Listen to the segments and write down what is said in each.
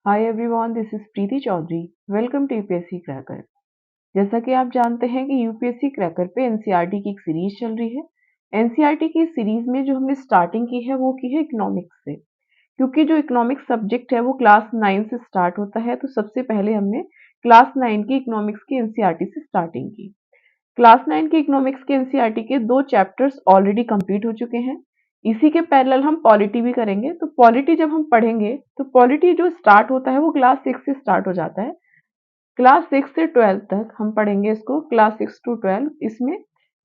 Hi everyone, this is Preeti Chaudhary. Welcome to UPSC cracker. जैसा कि आप जानते हैं कि यूपीएससी क्रैकर पे एनसीईआरटी की एक सीरीज चल रही है। एनसीईआरटी की सीरीज में जो हमने स्टार्टिंग की है वो की है इकोनॉमिक्स से। क्योंकि जो इकोनॉमिक्स सब्जेक्ट है वो क्लास 9 से स्टार्ट होता है, तो सबसे पहले हमने क्लास 9 की इकोनॉमिक्स की एनसीईआरटी से स्टार्टिंग की। क्लास 9 के इकोनॉमिक्स के एनसीईआरटी के 2 चैप्टर्स ऑलरेडी कंप्लीट हो चुके हैं। इसी के पैरेलल हम पॉलिटी भी करेंगे। तो पॉलिटी जब हम पढ़ेंगे तो पॉलिटी जो स्टार्ट होता है वो क्लास 6 से स्टार्ट हो जाता है। क्लास 6 से 12 तक हम पढ़ेंगे इसको, क्लास 6 टू 12। इसमें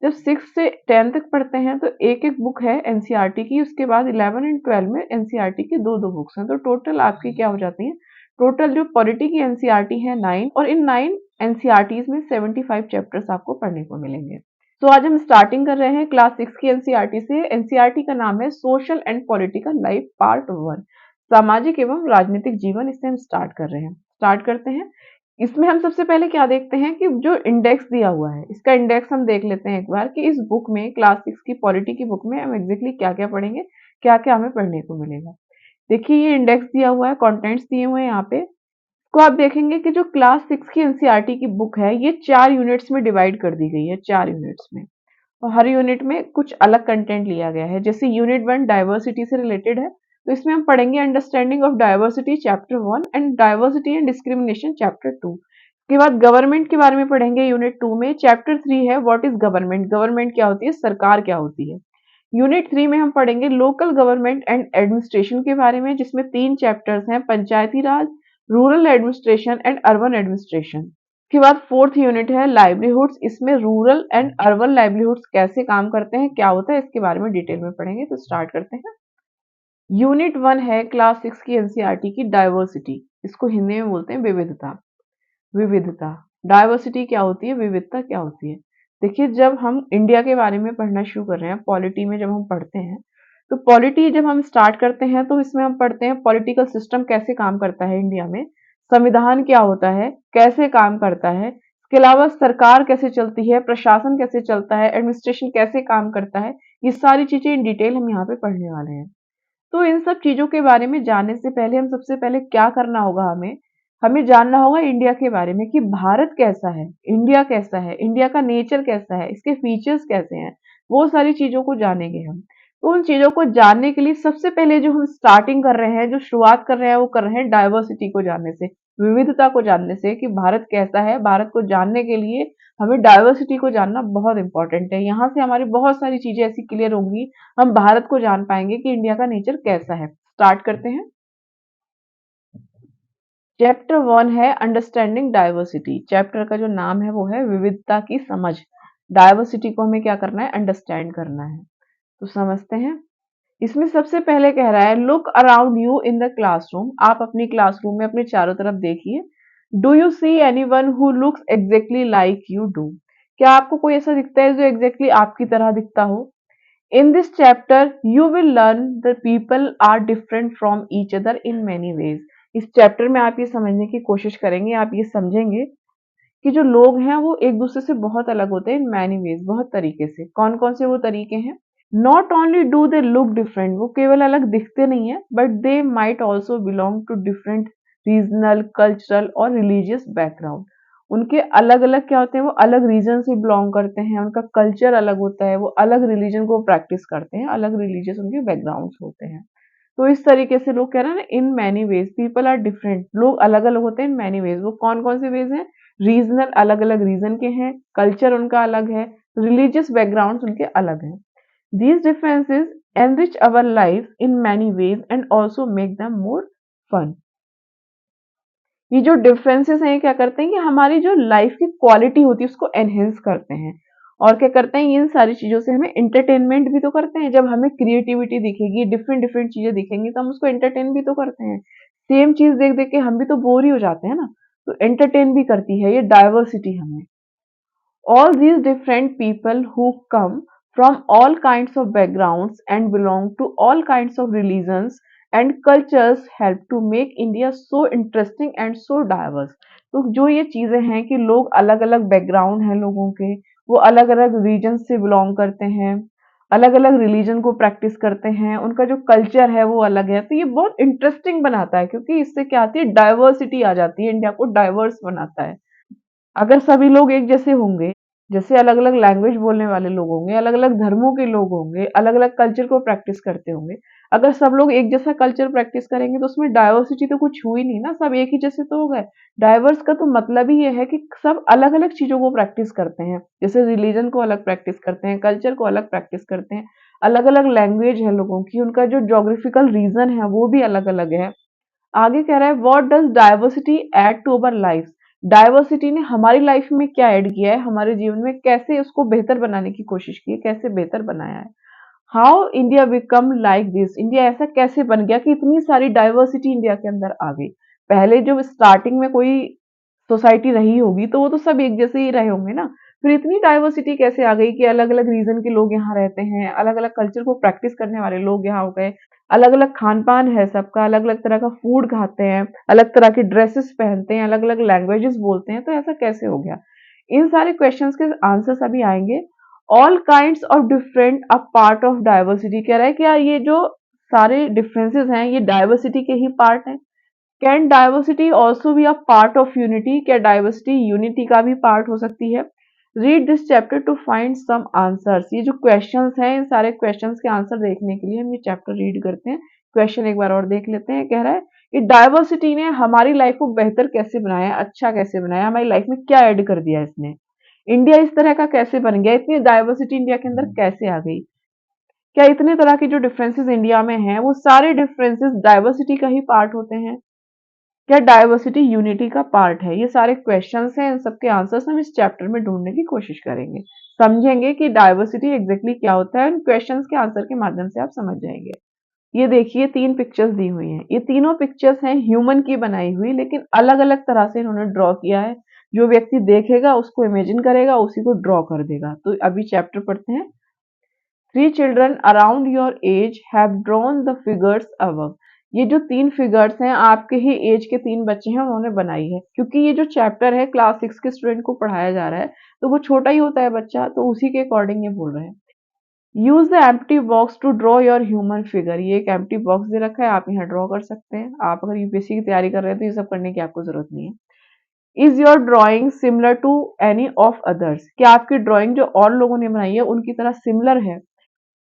जब 6 से 10 तक पढ़ते हैं तो एक एक बुक है एनसीईआरटी की। उसके बाद 11 एंड 12 में एनसीईआरटी की दो दो बुक्स हैं। तो टोटल आपकी क्या हो जाती है, टोटल जो पॉलिटी की एनसीईआरटी है 9, और इन 9 एनसीईआरटीज में 75 चैप्टर्स आपको पढ़ने को मिलेंगे। तो आज हम स्टार्टिंग कर रहे हैं क्लास 6 की एनसीईआरटी से। एनसीईआरटी का नाम है social and political life part 1, सामाजिक एवं राजनीतिक जीवन। इससे हम स्टार्ट कर रहे हैं, स्टार्ट करते हैं। इसमें हम सबसे पहले क्या देखते हैं कि जो इंडेक्स दिया हुआ है, इसका इंडेक्स हम देख लेते हैं एक बार कि इस बुक में, क्लास 6 की पॉलिटी की बुक में हम एग्जैक्टली क्या क्या पढ़ेंगे, क्या क्या हमें पढ़ने को मिलेगा। देखिए ये इंडेक्स दिया हुआ है, कंटेंट्स दिए हुए हैं यहाँ पे। तो आप देखेंगे कि जो क्लास 6 की एनसीईआरटी की बुक है ये 4 यूनिट्स में डिवाइड कर दी गई है, 4 यूनिट्स में। और हर यूनिट में कुछ अलग कंटेंट लिया गया है। जैसे यूनिट 1 डाइवर्सिटी से रिलेटेड है, तो इसमें हम पढ़ेंगे understanding of diversity chapter 1 and diversity and discrimination chapter 2। उसके बाद गवर्नमेंट के बारे में पढ़ेंगे यूनिट 2 में। चैप्टर 3 है व्हाट इज गवर्नमेंट, गवर्नमेंट क्या होती है, सरकार क्या होती है। यूनिट 3 में हम पढ़ेंगे लोकल गवर्नमेंट एंड एडमिनिस्ट्रेशन के बारे में, जिसमें 3 चैप्टर्स हैं, Panchayati Raj, rural administration and urban administration. उसके बाद 4th यूनिट है लाइवलीहुड्स। इसमें रूरल एंड अर्बन लाइवलीहुड्स कैसे काम करते हैं, क्या होता है, इसके बारे में डिटेल में पढ़ेंगे। तो स्टार्ट करते हैं। यूनिट 1 है क्लास 6 की एनसीईआरटी की डाइवर्सिटी। इसको हिंदी में बोलते हैं विविधता। विविधता, डाइवर्सिटी क्या होती है, विविधता क्या होती है। देखिए जब हम इंडिया के बारे में पढ़ना शुरू कर रहे हैं, पॉलिटी में जब हम पढ़ते हैं, तो पॉलिटी जब हम स्टार्ट करते हैं तो इसमें हम पढ़ते हैं पॉलिटिकल सिस्टम कैसे काम करता है इंडिया में, संविधान क्या होता है, कैसे काम करता है। इसके अलावा सरकार कैसे चलती है, प्रशासन कैसे चलता है, एडमिनिस्ट्रेशन कैसे काम करता है। ये सारी चीजें इन डिटेल हम यहाँ पे पढ़ने वाले हैं। तो इन सब चीजों के बारे में जानने से पहले हम सबसे पहले क्या करना होगा, हमें हमें जानना होगा इंडिया के बारे में कि भारत कैसा है, इंडिया कैसा है, इंडिया का नेचर कैसा है, इसके फीचर्स कैसे हैं। वो सारी चीजों को जानेंगे हम। तो उन चीजों को जानने के लिए सबसे पहले जो हम स्टार्टिंग कर रहे हैं, जो शुरुआत कर रहे हैं, वो कर रहे हैं डाइवर्सिटी को जानने से, विविधता को जानने से कि भारत कैसा है। भारत को जानने के लिए हमें डाइवर्सिटी को जानना बहुत इंपॉर्टेंट है। यहाँ से हमारी बहुत सारी चीजें ऐसी क्लियर होंगी, हम भारत को जान पाएंगे कि इंडिया का नेचर कैसा है। स्टार्ट करते हैं। चैप्टर 1 है अंडरस्टैंडिंग डाइवर्सिटी। चैप्टर का जो नाम है वो है विविधता की समझ। डाइवर्सिटी को हमें क्या करना है, अंडरस्टैंड करना है। तो समझते हैं। इसमें सबसे पहले कह रहा है look around you in the classroom. आप अपनी क्लासरूम में अपने चारों तरफ देखिए। Do you see anyone who looks exactly like you do. क्या आपको कोई ऐसा दिखता है जो एग्जैक्टली आपकी तरह दिखता हो। In this chapter, you will learn that people are different from each other in many ways. इस चैप्टर में आप ये समझने की कोशिश करेंगे, आप ये समझेंगे कि जो लोग हैं वो एक दूसरे से बहुत अलग होते हैं इन मैनी वेज, बहुत तरीके से। कौन कौन से वो तरीके हैं। Not only do they look different, वो केवल अलग दिखते नहीं है, but they might also belong to different regional, cultural और रिलीजियस बैकग्राउंड। उनके अलग अलग क्या होते हैं, वो अलग रीजन से बिलोंग करते हैं, उनका कल्चर अलग होता है, वो अलग रिलीजन को प्रैक्टिस करते हैं, अलग रिलीजियस उनके बैकग्राउंड होते हैं। तो इस तरीके से लोग कह रहे हैं ना, in many ways people are different, लोग अलग अलग होते हैं इन मैनी वेज। वो कौन कौन से वेज हैं, रीजनल, अलग अलग रीजन के हैं, कल्चर उनका अलग है, रिलीजियस बैकग्राउंड उनके अलग हैं। These differences enrich our lives in many ways and also make them more fun. ये जो डिफरेंसेस हैं ये क्या करते हैं कि हमारी जो लाइफ की क्वालिटी होती है उसको एनहेंस करते हैं। और क्या करते हैं, इन सारी चीजों से हमें एंटरटेनमेंट भी तो करते हैं। जब हमें क्रिएटिविटी दिखेगी, डिफरेंट डिफरेंट चीजें दिखेंगी, तो हम उसको एंटरटेन भी तो करते हैं। सेम चीज देख देख के हम भी तो बोर ही हो जाते हैं ना। तो एंटरटेन भी करती है ये डाइवर्सिटी हमें। All these different people who come from all kinds of backgrounds and belong to all kinds of religions and cultures help to make India so interesting and so diverse. तो जो ये चीजें हैं कि लोग अलग अलग बैकग्राउंड हैं लोगों के, वो अलग अलग रीजन से बिलोंग करते हैं, अलग अलग रिलीजन को प्रैक्टिस करते हैं, उनका जो कल्चर है वो अलग है। तो ये बहुत इंटरेस्टिंग बनाता है, क्योंकि इससे क्या आती है, डाइवर्सिटी आ जाती है, इंडिया को डाइवर्स बनाता है। अगर सभी लोग एक जैसे होंगे, जैसे अलग अलग लैंग्वेज बोलने वाले लोग होंगे, अलग अलग धर्मों के लोग होंगे, अलग अलग कल्चर को प्रैक्टिस करते होंगे, अगर सब लोग एक जैसा कल्चर प्रैक्टिस करेंगे तो उसमें डाइवर्सिटी तो कुछ हुई नहीं ना, सब एक ही जैसे तो हो गए। डाइवर्स का तो मतलब ही ये है कि सब अलग अलग चीजों को प्रैक्टिस करते हैं, जैसे रिलीजन को अलग प्रैक्टिस करते हैं, कल्चर को अलग प्रैक्टिस करते हैं, अलग अलग लैंग्वेज है लोगों की, उनका जो जोग्राफिकल रीजन है वो भी अलग अलग है। आगे कह रहा है, what does diversity add to our life. Diversity ने हमारी लाइफ में क्या ऐड किया है, हमारे जीवन में कैसे उसको बेहतर बनाने की कोशिश की है, कैसे बेहतर बनाया है। How India become like this, India ऐसा कैसे बन गया कि इतनी सारी डाइवर्सिटी इंडिया के अंदर आ गई। पहले जो स्टार्टिंग में कोई सोसाइटी रही होगी तो वो तो सब एक जैसे ही रहे होंगे ना, फिर इतनी डाइवर्सिटी कैसे आ गई कि अलग अलग रीजन के लोग यहाँ रहते हैं, अलग अलग कल्चर को प्रैक्टिस करने वाले लोग यहाँ हो गए, अलग अलग खान पान है सबका, अलग अलग तरह का फूड खाते हैं, अलग तरह के ड्रेसेस पहनते हैं, अलग अलग लैंग्वेजेस बोलते हैं, तो ऐसा कैसे हो गया। इन सारे क्वेश्चंस के आंसर्स अभी आएंगे। All kinds of different a part of diversity, कह रहा है क्या ये जो सारे डिफरेंसेस हैं ये डाइवर्सिटी के ही पार्ट हैं। Can diversity also be a part of unity, क्या डाइवर्सिटी यूनिटी का भी पार्ट हो सकती है। Read this chapter to find some answers, ये जो क्वेश्चंस हैं इन सारे क्वेश्चंस के आंसर देखने के लिए हम ये चैप्टर रीड करते हैं। क्वेश्चन एक बार और देख लेते हैं। कह रहा है कि डाइवर्सिटी ने हमारी लाइफ को बेहतर कैसे बनाया, अच्छा कैसे बनाया, हमारी लाइफ में क्या ऐड कर दिया इसने, इंडिया इस तरह का कैसे बन गया, इतनी डाइवर्सिटी इंडिया के अंदर कैसे आ गई, क्या इतने तरह के जो डिफरेंसेस इंडिया में हैं वो सारे डिफरेंसेस डाइवर्सिटी का ही पार्ट होते हैं, क्या डाइवर्सिटी यूनिटी का पार्ट है। ये सारे क्वेश्चंस हैं, इन सबके आंसर्स हम इस चैप्टर में ढूंढने की कोशिश करेंगे, समझेंगे कि डाइवर्सिटी एग्जैक्टली क्या होता है। इन क्वेश्चंस के आंसर के माध्यम से आप समझ जाएंगे। ये देखिए 3 पिक्चर्स दी हुई हैं, ये तीनों पिक्चर्स हैं ह्यूमन की बनाई हुई, लेकिन अलग अलग तरह से इन्होंने ड्रॉ किया है। जो व्यक्ति देखेगा उसको इमेजिन करेगा, उसी को ड्रॉ कर देगा। तो अभी चैप्टर पढ़ते हैं। 3 children around your age have drawn the figures above, ये जो 3 फिगर्स हैं आपके ही एज के 3 बच्चे हैं उन्होंने बनाई है, क्योंकि ये जो चैप्टर है क्लास 6 के स्टूडेंट को पढ़ाया जा रहा है, तो वो छोटा ही होता है बच्चा, तो उसी के अकॉर्डिंग ये बोल रहे हैं। Use the empty box to draw your human figure, ये एक एम्प्टी बॉक्स दे रखा है, आप यहाँ ड्रॉ कर सकते हैं। आप अगर यूपीएससी की तैयारी कर रहे हैं तो ये सब करने की आपको जरूरत नहीं है। Is your drawing similar to any of others, क्या आपकी ड्रॉइंग जो और लोगों ने बनाई है उनकी तरह सिमिलर है।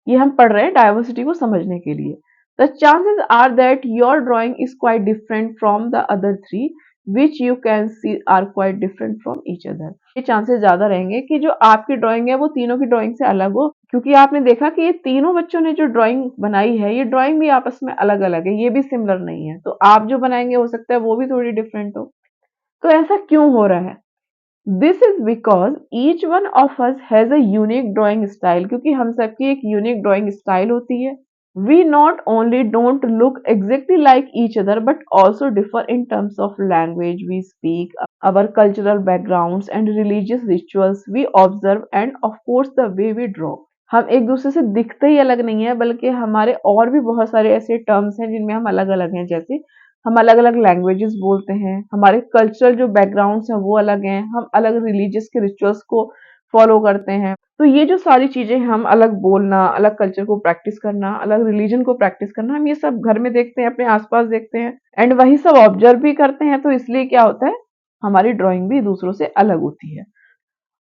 ये हम पढ़ रहे हैं डाइवर्सिटी को समझने के लिए। The chances are that your drawing is quite different from the other three which you can see are quite different from each other, ये चांसेस ज्यादा रहेंगे कि जो आपकी ड्राइंग है वो तीनों की ड्राइंग से अलग हो, क्योंकि आपने देखा कि ये तीनों बच्चों ने जो ड्राइंग बनाई है ये ड्राइंग भी आपस में अलग अलग है, ये भी सिमिलर नहीं है, तो आप जो बनाएंगे हो सकता है वो भी थोड़ी डिफरेंट हो। तो ऐसा क्यों हो रहा है। This is because each one of us has a unique drawing style, क्योंकि हम सबकी एक यूनिक ड्राइंग स्टाइल होती है। We not only don't look exactly like each other but also differ in terms of language we speak, our cultural backgrounds and religious rituals we observe, and of course the way we draw। हम एक दूसरे से दिखते ही अलग नहीं है, बल्कि हमारे और भी बहुत सारे ऐसे टर्म्स हैं जिनमें हम अलग अलग हैं, जैसे हम अलग अलग लैंग्वेजेस बोलते हैं, हमारे कल्चरल जो बैकग्राउंड्स हैं वो अलग हैं, हम अलग रिलीजियस के रिचुअल्स को फॉलो करते हैं। तो ये जो सारी चीजें, हम अलग बोलना, अलग कल्चर को प्रैक्टिस करना, अलग रिलीजन को प्रैक्टिस करना, हम ये सब घर में देखते हैं, अपने आसपास देखते हैं, एंड वही सब ऑब्जर्व भी करते हैं। तो इसलिए क्या होता है, हमारी ड्राइंग भी दूसरों से अलग होती है।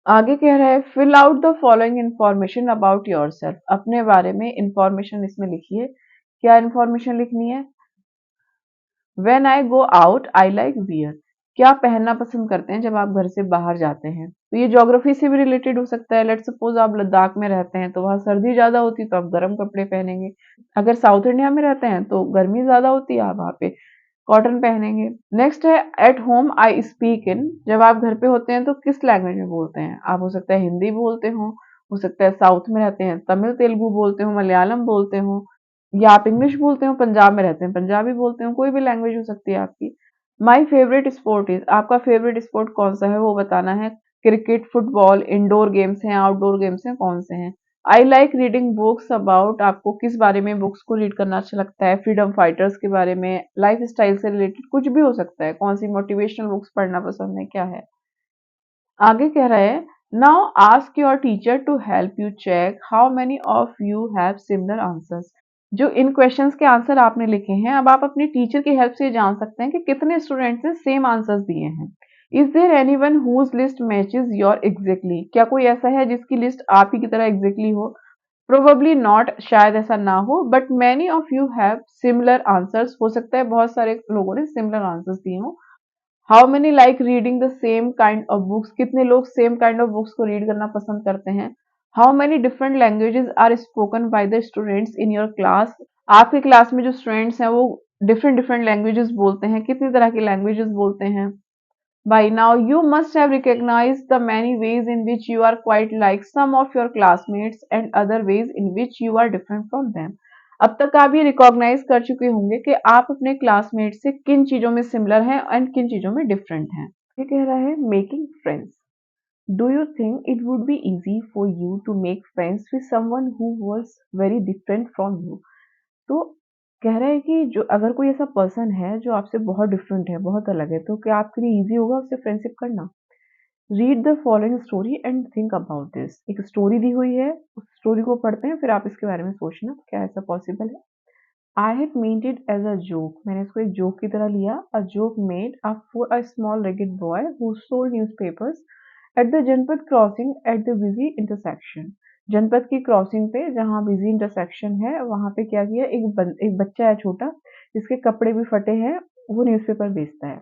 आगे कह रहा है, fill out the following information about yourself, अपने बारे में इंफॉर्मेशन इसमें लिखिए। क्या इंफॉर्मेशन लिखनी है। When I go out I like wear, क्या पहनना पसंद करते हैं जब आप घर से बाहर जाते हैं। तो ये ज्योग्राफी से भी रिलेटेड हो सकता है। लेट सपोज आप लद्दाख में रहते हैं तो वहां सर्दी ज्यादा होती है तो आप गर्म कपड़े पहनेंगे। अगर साउथ इंडिया में रहते हैं तो गर्मी ज्यादा होती है, आप वहाँ पे कॉटन पहनेंगे। नेक्स्ट है, at home I speak in, जब आप घर पे होते हैं तो किस लैंग्वेज में बोलते हैं। आप हो सकता है हिंदी बोलते हो सकता है साउथ में रहते हैं तमिल तेलुगु बोलते हो, मलयालम बोलते हो, या आप इंग्लिश बोलते हो, पंजाब में रहते हैं पंजाबी बोलते हो, कोई भी लैंग्वेज हो सकती है आपकी। माई फेवरेट स्पोर्ट इज, आपका फेवरेट स्पोर्ट कौन सा है वो बताना है। क्रिकेट, फुटबॉल, इंडोर गेम्स हैं, आउटडोर गेम्स हैं, कौन से हैं। I like reading books about, आपको किस बारे में बुक्स को रीड करना अच्छा लगता है। फ्रीडम फाइटर्स के बारे में, लाइफ स्टाइल से रिलेटेड कुछ भी हो सकता है। कौन सी मोटिवेशनल बुक्स पढ़ना पसंद है, क्या है। आगे कह रहा है, now ask your teacher to help you check how many of you have similar answers. जो इन क्वेश्चंस के आंसर आपने लिखे हैं, अब आप अपने टीचर की हेल्प से जान सकते हैं कि कितने स्टूडेंट्स ने सेम आंसर्स दिए हैं। Is there anyone whose list matches your exactly? क्या कोई ऐसा है जिसकी लिस्ट आप ही की तरह एग्जैक्टली हो? प्रोबेबली नॉट, शायद ऐसा ना हो, but many of you have similar answers. हो सकता है बहुत सारे लोगों ने सिमिलर आंसर्स दिए हों। How many like reading the same kind of books? कितने लोग सेम काइंड ऑफ बुक्स को रीड करना पसंद करते हैं? How many different languages are spoken by the students in your class? आपके क्लास में जो स्टूडेंट्स हैं वो डिफरेंट डिफरेंट लैंग्वेजेस बोलते हैं, कितनी तरह की लैंग्वेजेस बोलते हैं? By now, you must have recognized the many ways in which you are quite like some of your classmates and other ways in which you are different from them. अब तक आप ये रिकॉग्नाइज कर चुके होंगे कि आप अपने क्लासमेट से किन चीजों में सिमिलर हैं एंड किन चीजों में डिफरेंट हैं। ये कह रहा है making friends. Do you think it would be easy for you to make friends with someone who was very different from you? तो कह रहा है कि जो अगर कोई ऐसा पर्सन है जो आपसे बहुत डिफरेंट है, बहुत अलग है, तो क्या आपके लिए ईज़ी होगा उससे फ्रेंडशिप करना? Read the following story and think about this. एक स्टोरी दी हुई है, उस स्टोरी को पढ़ते हैं, फिर आप इसके बारे में सोचना क्या ऐसा पॉसिबल है। I had meant it as a joke. मैंने इसको एक जोक की तरह लिया। A joke made a for a small ragged boy who sold newspapers at the Janpath crossing at the busy intersection. Janpath की क्रॉसिंग पे जहाँ बिजी इंटरसेक्शन है वहां पे क्या किया, एक बच्चा है छोटा जिसके कपड़े भी फटे हैं, वो न्यूज़पेपर बेचता है।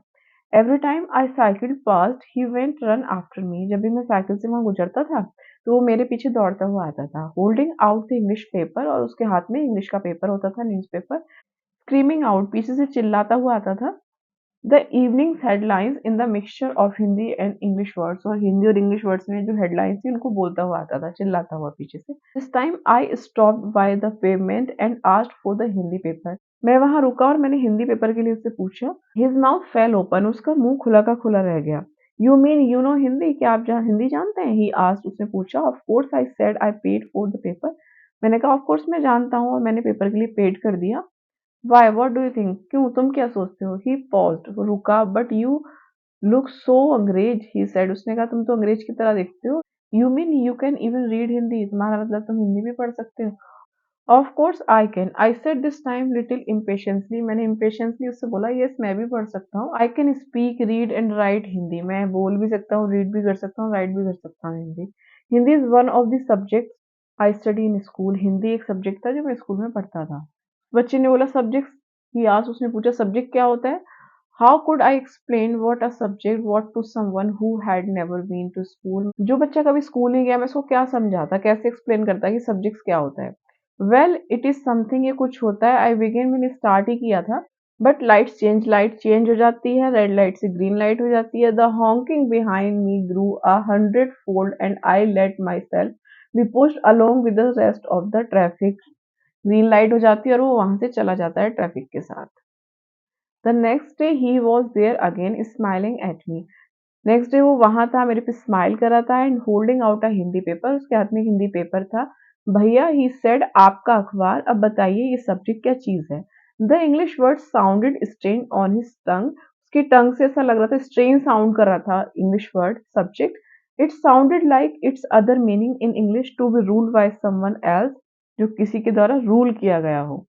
Every time I cycle past he went run after me. जब भी मैं साइकिल से वहां गुजरता था तो वो मेरे पीछे दौड़ता हुआ आता था, holding out the English paper, और उसके हाथ में इंग्लिश का पेपर होता था, न्यूज़पेपर। स्क्रीमिंग आउट, पीछे से चिल्लाता हुआ आता था, the evenings headlines in the mixture of Hindi and English words. और हिंदी और इंग्लिश वर्ड्स में जो हेडलाइंस थी उनको बोलता हुआ आता था, चिल्लाता हुआ पीछे से। This time I stopped by the payment and asked for the Hindi paper. मैं वहां रुका और मैंने हिंदी पेपर के लिए उससे पूछा। हिज माउथ फेल ओपन, उसका मुंह खुला का खुला रह गया। You mean you know Hindi? क्या आप हिंदी जानते हैं? ही आस्क्ड, उसने पूछा। Of course I said I paid for the paper. मैंने कहा ऑफ कोर्स मैं जानता हूँ और मैंने पेपर के लिए पेड कर दिया। Why, what do you think? क्यों, तुम क्या सोचते हो? ही पॉज्ड, वो रुका। बट यू लुक सो अंग्रेज, ही सेड, उसने कहा तुम तो अंग्रेज की तरह दिखते हो। You mean you can even read Hindi? तुम्हारा मतलब तुम हिंदी भी पढ़ सकते हो? Of course I can, I said this time little impatiently. मैंने इम्पेशंसली उससे बोला, यस मैं भी पढ़ सकता हूँ। I can speak read and right Hindi. मैं बोल भी सकता हूँ, रीड भी कर सकता हूँ, राइट भी कर सकता हूँ Hindi. Hindi is one of the subject I study in school. Hindi एक सब्जेक्ट था जो मैं स्कूल में पढ़ता था। बच्चे ने बोला सब्जेक्ट, ही आस्क्ड, उसने पूछा सब्जेक्ट क्या होता है? How could I explain what a subject what to someone who had never been to school? जो बच्चा कभी स्कूल नहीं गया, मैं उसको क्या समझाता, कैसे एक्सप्लेन करता कि सब्जेक्ट्स क्या होता है? वेल इट इज समथिंग, ये कुछ होता है। आई बिगिन, मैंने स्टार्ट ही किया था। बट लाइट चेंज हो जाती है, रेड लाइट से ग्रीन लाइट हो जाती है। The honking behind me grew 100 fold and I let myself be pushed along with the rest of the traffic. Green light हो जाती है और वो वहां से चला जाता है ट्रैफिक के साथ। The next day he was there again smiling at me. Next day वो वहां था, मेरे पे स्माइल कर रहा था and holding out a Hindi paper, उसके हाथ में एक हिंदी पेपर था। भैया, ही सेड, आपका अखबार, अब बताइए ये सब्जेक्ट क्या चीज है? The English word sounded strange on his टंग। उसकी टंग से ऐसा लग रहा था, स्ट्रेंज साउंड कर रहा था English word subject. It sounded like its other meaning in English, to be ruled by someone else, जो किसी के द्वारा रूल किया गया हो।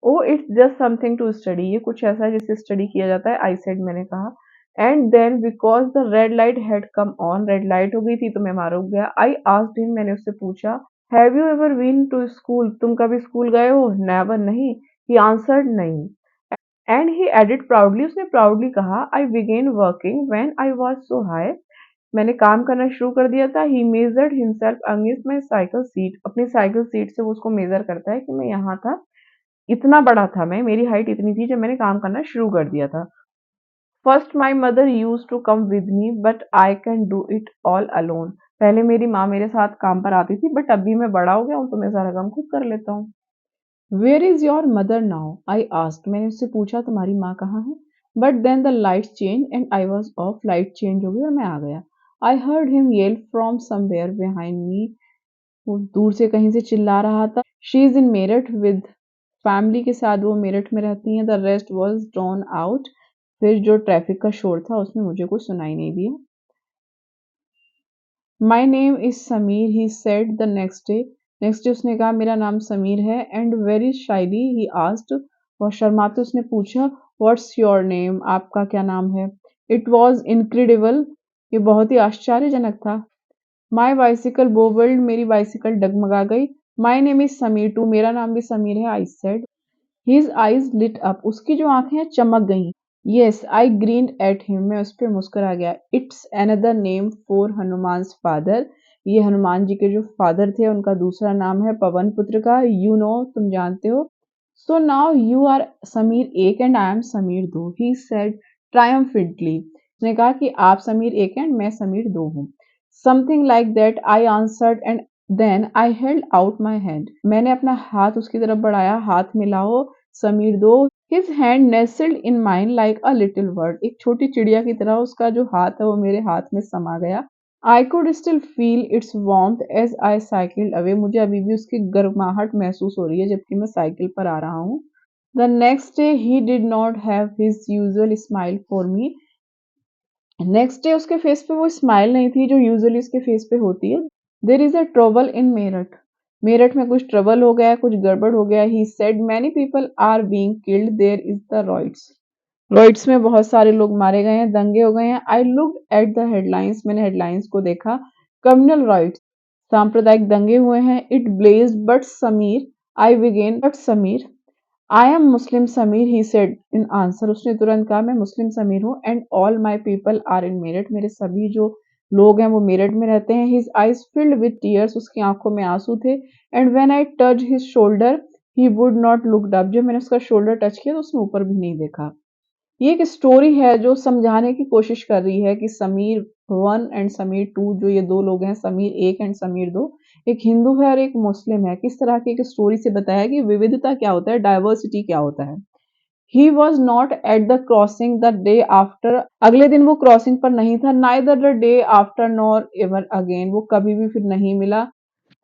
Oh it's just something to study, ये कुछ ऐसा है जिसे स्टडी किया जाता है, आई सेड, मैंने कहा। And then because the red light had come on, red light हो गई थी तो मैं वहां रुक गया। आई आस्क्ड हिम, मैंने उससे पूछा, have you ever been to school? तुम कभी स्कूल गए हो? नेवर, नहीं। ही आंसर्ड, नहीं। एंड ही एडेड प्राउडली, उसने प्राउडली कहा, I began working when I was so high. मैंने काम करना शुरू कर दिया था। He measured himself against my cycle seat, अपनी साइकिल सीट से वो उसको मेजर करता है कि मैं यहाँ था, इतना बड़ा था मैं, मेरी हाइट इतनी थी जब मैंने काम करना शुरू कर दिया था। First my mother use to come with me but I can do it all alone. पहले मेरी माँ मेरे साथ काम पर आती थी, बट अभी मैं बड़ा हो गया हूँ तो मैं सारा काम खुद कर लेता हूँ। Where is your mother now? I asked, मैंने उससे पूछा तुम्हारी माँ कहाँ है? But then the light change and I was off, light change हो गई और मैं आ गया। I heard him yell from somewhere behind me, वो दूर से कहीं से चिल्ला रहा था। She is in Meerut with family के साथ, वो मेरठ में रहती हैं। The rest was drawn out, फिर जो ट्रैफिक का शोर था उसमें मुझे कुछ सुनाई नहीं दिया। माई name is Sameer he said the next day उसने कहा मेरा नाम समीर है। एंड वेरी शाइली ही आस्क्ड, और शर्माते उसने पूछा, व्हाट्स योर नेम, आपका क्या नाम है। इट वॉज इनक्रेडिबल, ये बहुत ही आश्चर्यजनक था। माई बाइसिकल बोबल्ड, मेरी बाइसिकल डगमगा गई। My name is Sameer too, मेरा नाम भी समीर है, आई सेड। हिज आईज लिट अप, उसकी जो आंखें हैं चमक गईं। Yes I grinned at him, मैं उस पर मुस्कुरा गया। It's another name for Hanuman's father, ये हनुमान जी के जो फादर थे उनका दूसरा नाम है पवन पुत्र का। यू नो, तुम जानते हो। So now you are Sameer एक एंड आई एम समीर दो, ही सेड ट्रायम्फेंटली, उसने कहा कि आप समीर एक हैं मैं समीर दो हूँ। Something like that I answered and then I held out my hand, मैंने अपना हाथ उसकी तरफ बढ़ाया, हाथ मिलाओ समीर दो। His hand nestled in mine like a little bird, एक छोटी चिड़िया की तरह उसका जो हाथ है वो मेरे हाथ में समा गया। I could still feel its warmth as I cycled away, मुझे अभी भी उसकी गर्माहट महसूस हो रही है जबकि मैं साइकिल पर आ रहा हूँ। The next day he did not have his usual smile for me, next day उसके फेस पे वो स्माइल नहीं थी जो यूजुअली उसके फेस पे होती है। There is a trouble in Meerut, Meerut में कुछ ट्रबल हो गया, कुछ गड़बड़ हो गया। He said many people are being killed, there is the riots, riots में बहुत सारे लोग मारे गए हैं, दंगे हो गए हैं। I look at the headlines, मैंने हेडलाइंस को देखा। कम्युनल रॉइट्स, सांप्रदायिक दंगे हुए हैं। It blaze but Sameer, I begin but Sameer, I am Muslim Sameer, he said in answer, उसने तुरंत कहा मैं मुस्लिम समीर हूँ। And all my people are in Meerut, मेरे सभी जो लोग हैं वो मेरठ में रहते हैं। His eyes filled with tears, उसकी आंखों में आंसू थे। And when I touch his shoulder he would not look up, जब मैंने उसका शोल्डर टच किया तो उसने ऊपर भी नहीं देखा। ये एक स्टोरी है जो समझाने की कोशिश कर रही है कि Sameer one and Sameer two, जो ये दो लोग हैं समीर एक एंड समीर दो, एक हिंदू है और एक मुस्लिम है। किस तरह की एक स्टोरी से बताया कि विविधता क्या होता है, डाइवर्सिटी क्या होता है। He was not at the crossing the day after, अगले दिन वो क्रॉसिंग पर नहीं था। Neither the day after nor ever again, वो कभी भी फिर नहीं मिला।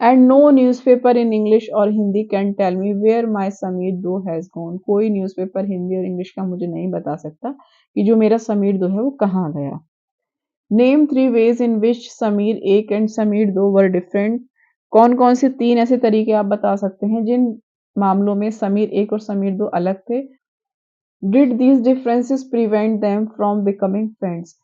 And no newspaper in English और Hindi can tell me where my Sameer दो हैज गॉन, कोई न्यूज़पेपर हिंदी और इंग्लिश का मुझे नहीं बता सकता कि जो मेरा समीर दो है वो कहाँ गया। Name three ways in which Sameer एक एंड समीर दो वर डिफरेंट, कौन कौन से तीन ऐसे तरीके आप बता सकते हैं जिन मामलों में समीर एक और समीर दो अलग थे। Did these differences prevent them from becoming friends,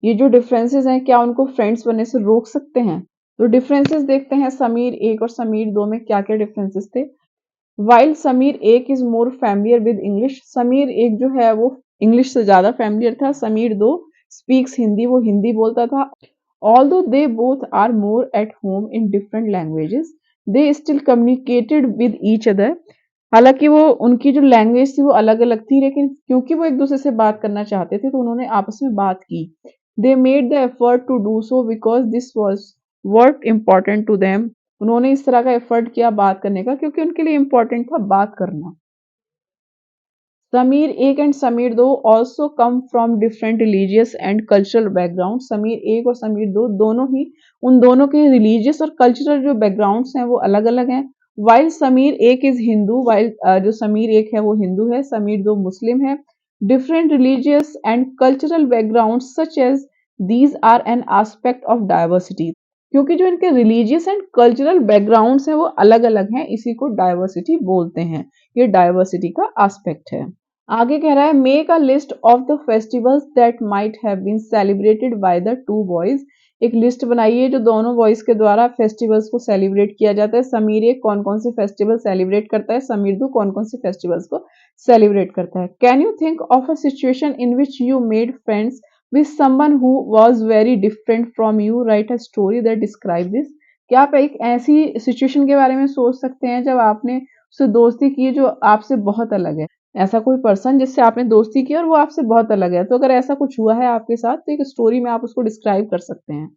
ये जो डिफरेंसेस हैं क्या उनको फ्रेंड्स बनने से रोक सकते हैं। तो डिफरेंसेस देखते हैं समीर एक और समीर दो में क्या क्या डिफरेंसेस थे। वाइल समीर एक is more familiar with English, Sameer एक जो है वो इंग्लिश से ज्यादा फैमिलियर था। समीर दो स्पीक्स हिंदी, वो हिंदी बोलता था। Although they both are more at home in different languages, they still communicated with each other, हालांकि वो उनकी जो लैंग्वेज थी वो अलग अलग थी लेकिन क्योंकि वो एक दूसरे से बात करना चाहते थे तो उन्होंने आपस में बात की। They made the effort to do so because this was work important to them, उन्होंने इस तरह का एफर्ट किया बात करने का क्योंकि उनके लिए इम्पोर्टेंट था बात करना। समीर एक एंड समीर दो also come from different religious and cultural background, Sameer एक और समीर दो दोनों ही, उन दोनों के रिलीजियस और कल्चरल जो बैकग्राउंड्स हैं वो अलग अलग हैं। वाइल समीर एक इज हिंदू, वाइल जो समीर एक है वो हिंदू है, समीर दो मुस्लिम है। Different religious and cultural background such as these are an aspect of diversity, क्योंकि जो इनके रिलीजियस एंड कल्चरल बैकग्राउंड्स हैं वो अलग अलग हैं, इसी को डाइवर्सिटी बोलते हैं, ये डाइवर्सिटी का एस्पेक्ट है। आगे कह रहा है make a list of the festivals that might have been celebrated by the two boys, एक लिस्ट बनाइए जो दोनों बॉयज के द्वारा फेस्टिवल्स को सेलिब्रेट किया जाता है। समीर एक कौन कौन से फेस्टिवल सेलिब्रेट करता है, समीर दो कौन कौन से फेस्टिवल्स को सेलिब्रेट करता है। Can you think of a situation in which you made friends with someone who was very different from you, right a story that describe this, क्या आप एक ऐसी सिचुएशन के बारे में सोच सकते हैं जब आपने उससे दोस्ती की जो आपसे बहुत अलग है, ऐसा कोई पर्सन जिससे आपने दोस्ती की और वो आपसे बहुत अलग है। तो अगर ऐसा कुछ हुआ है आपके साथ तो एक स्टोरी में आप उसको डिस्क्राइब कर सकते हैं।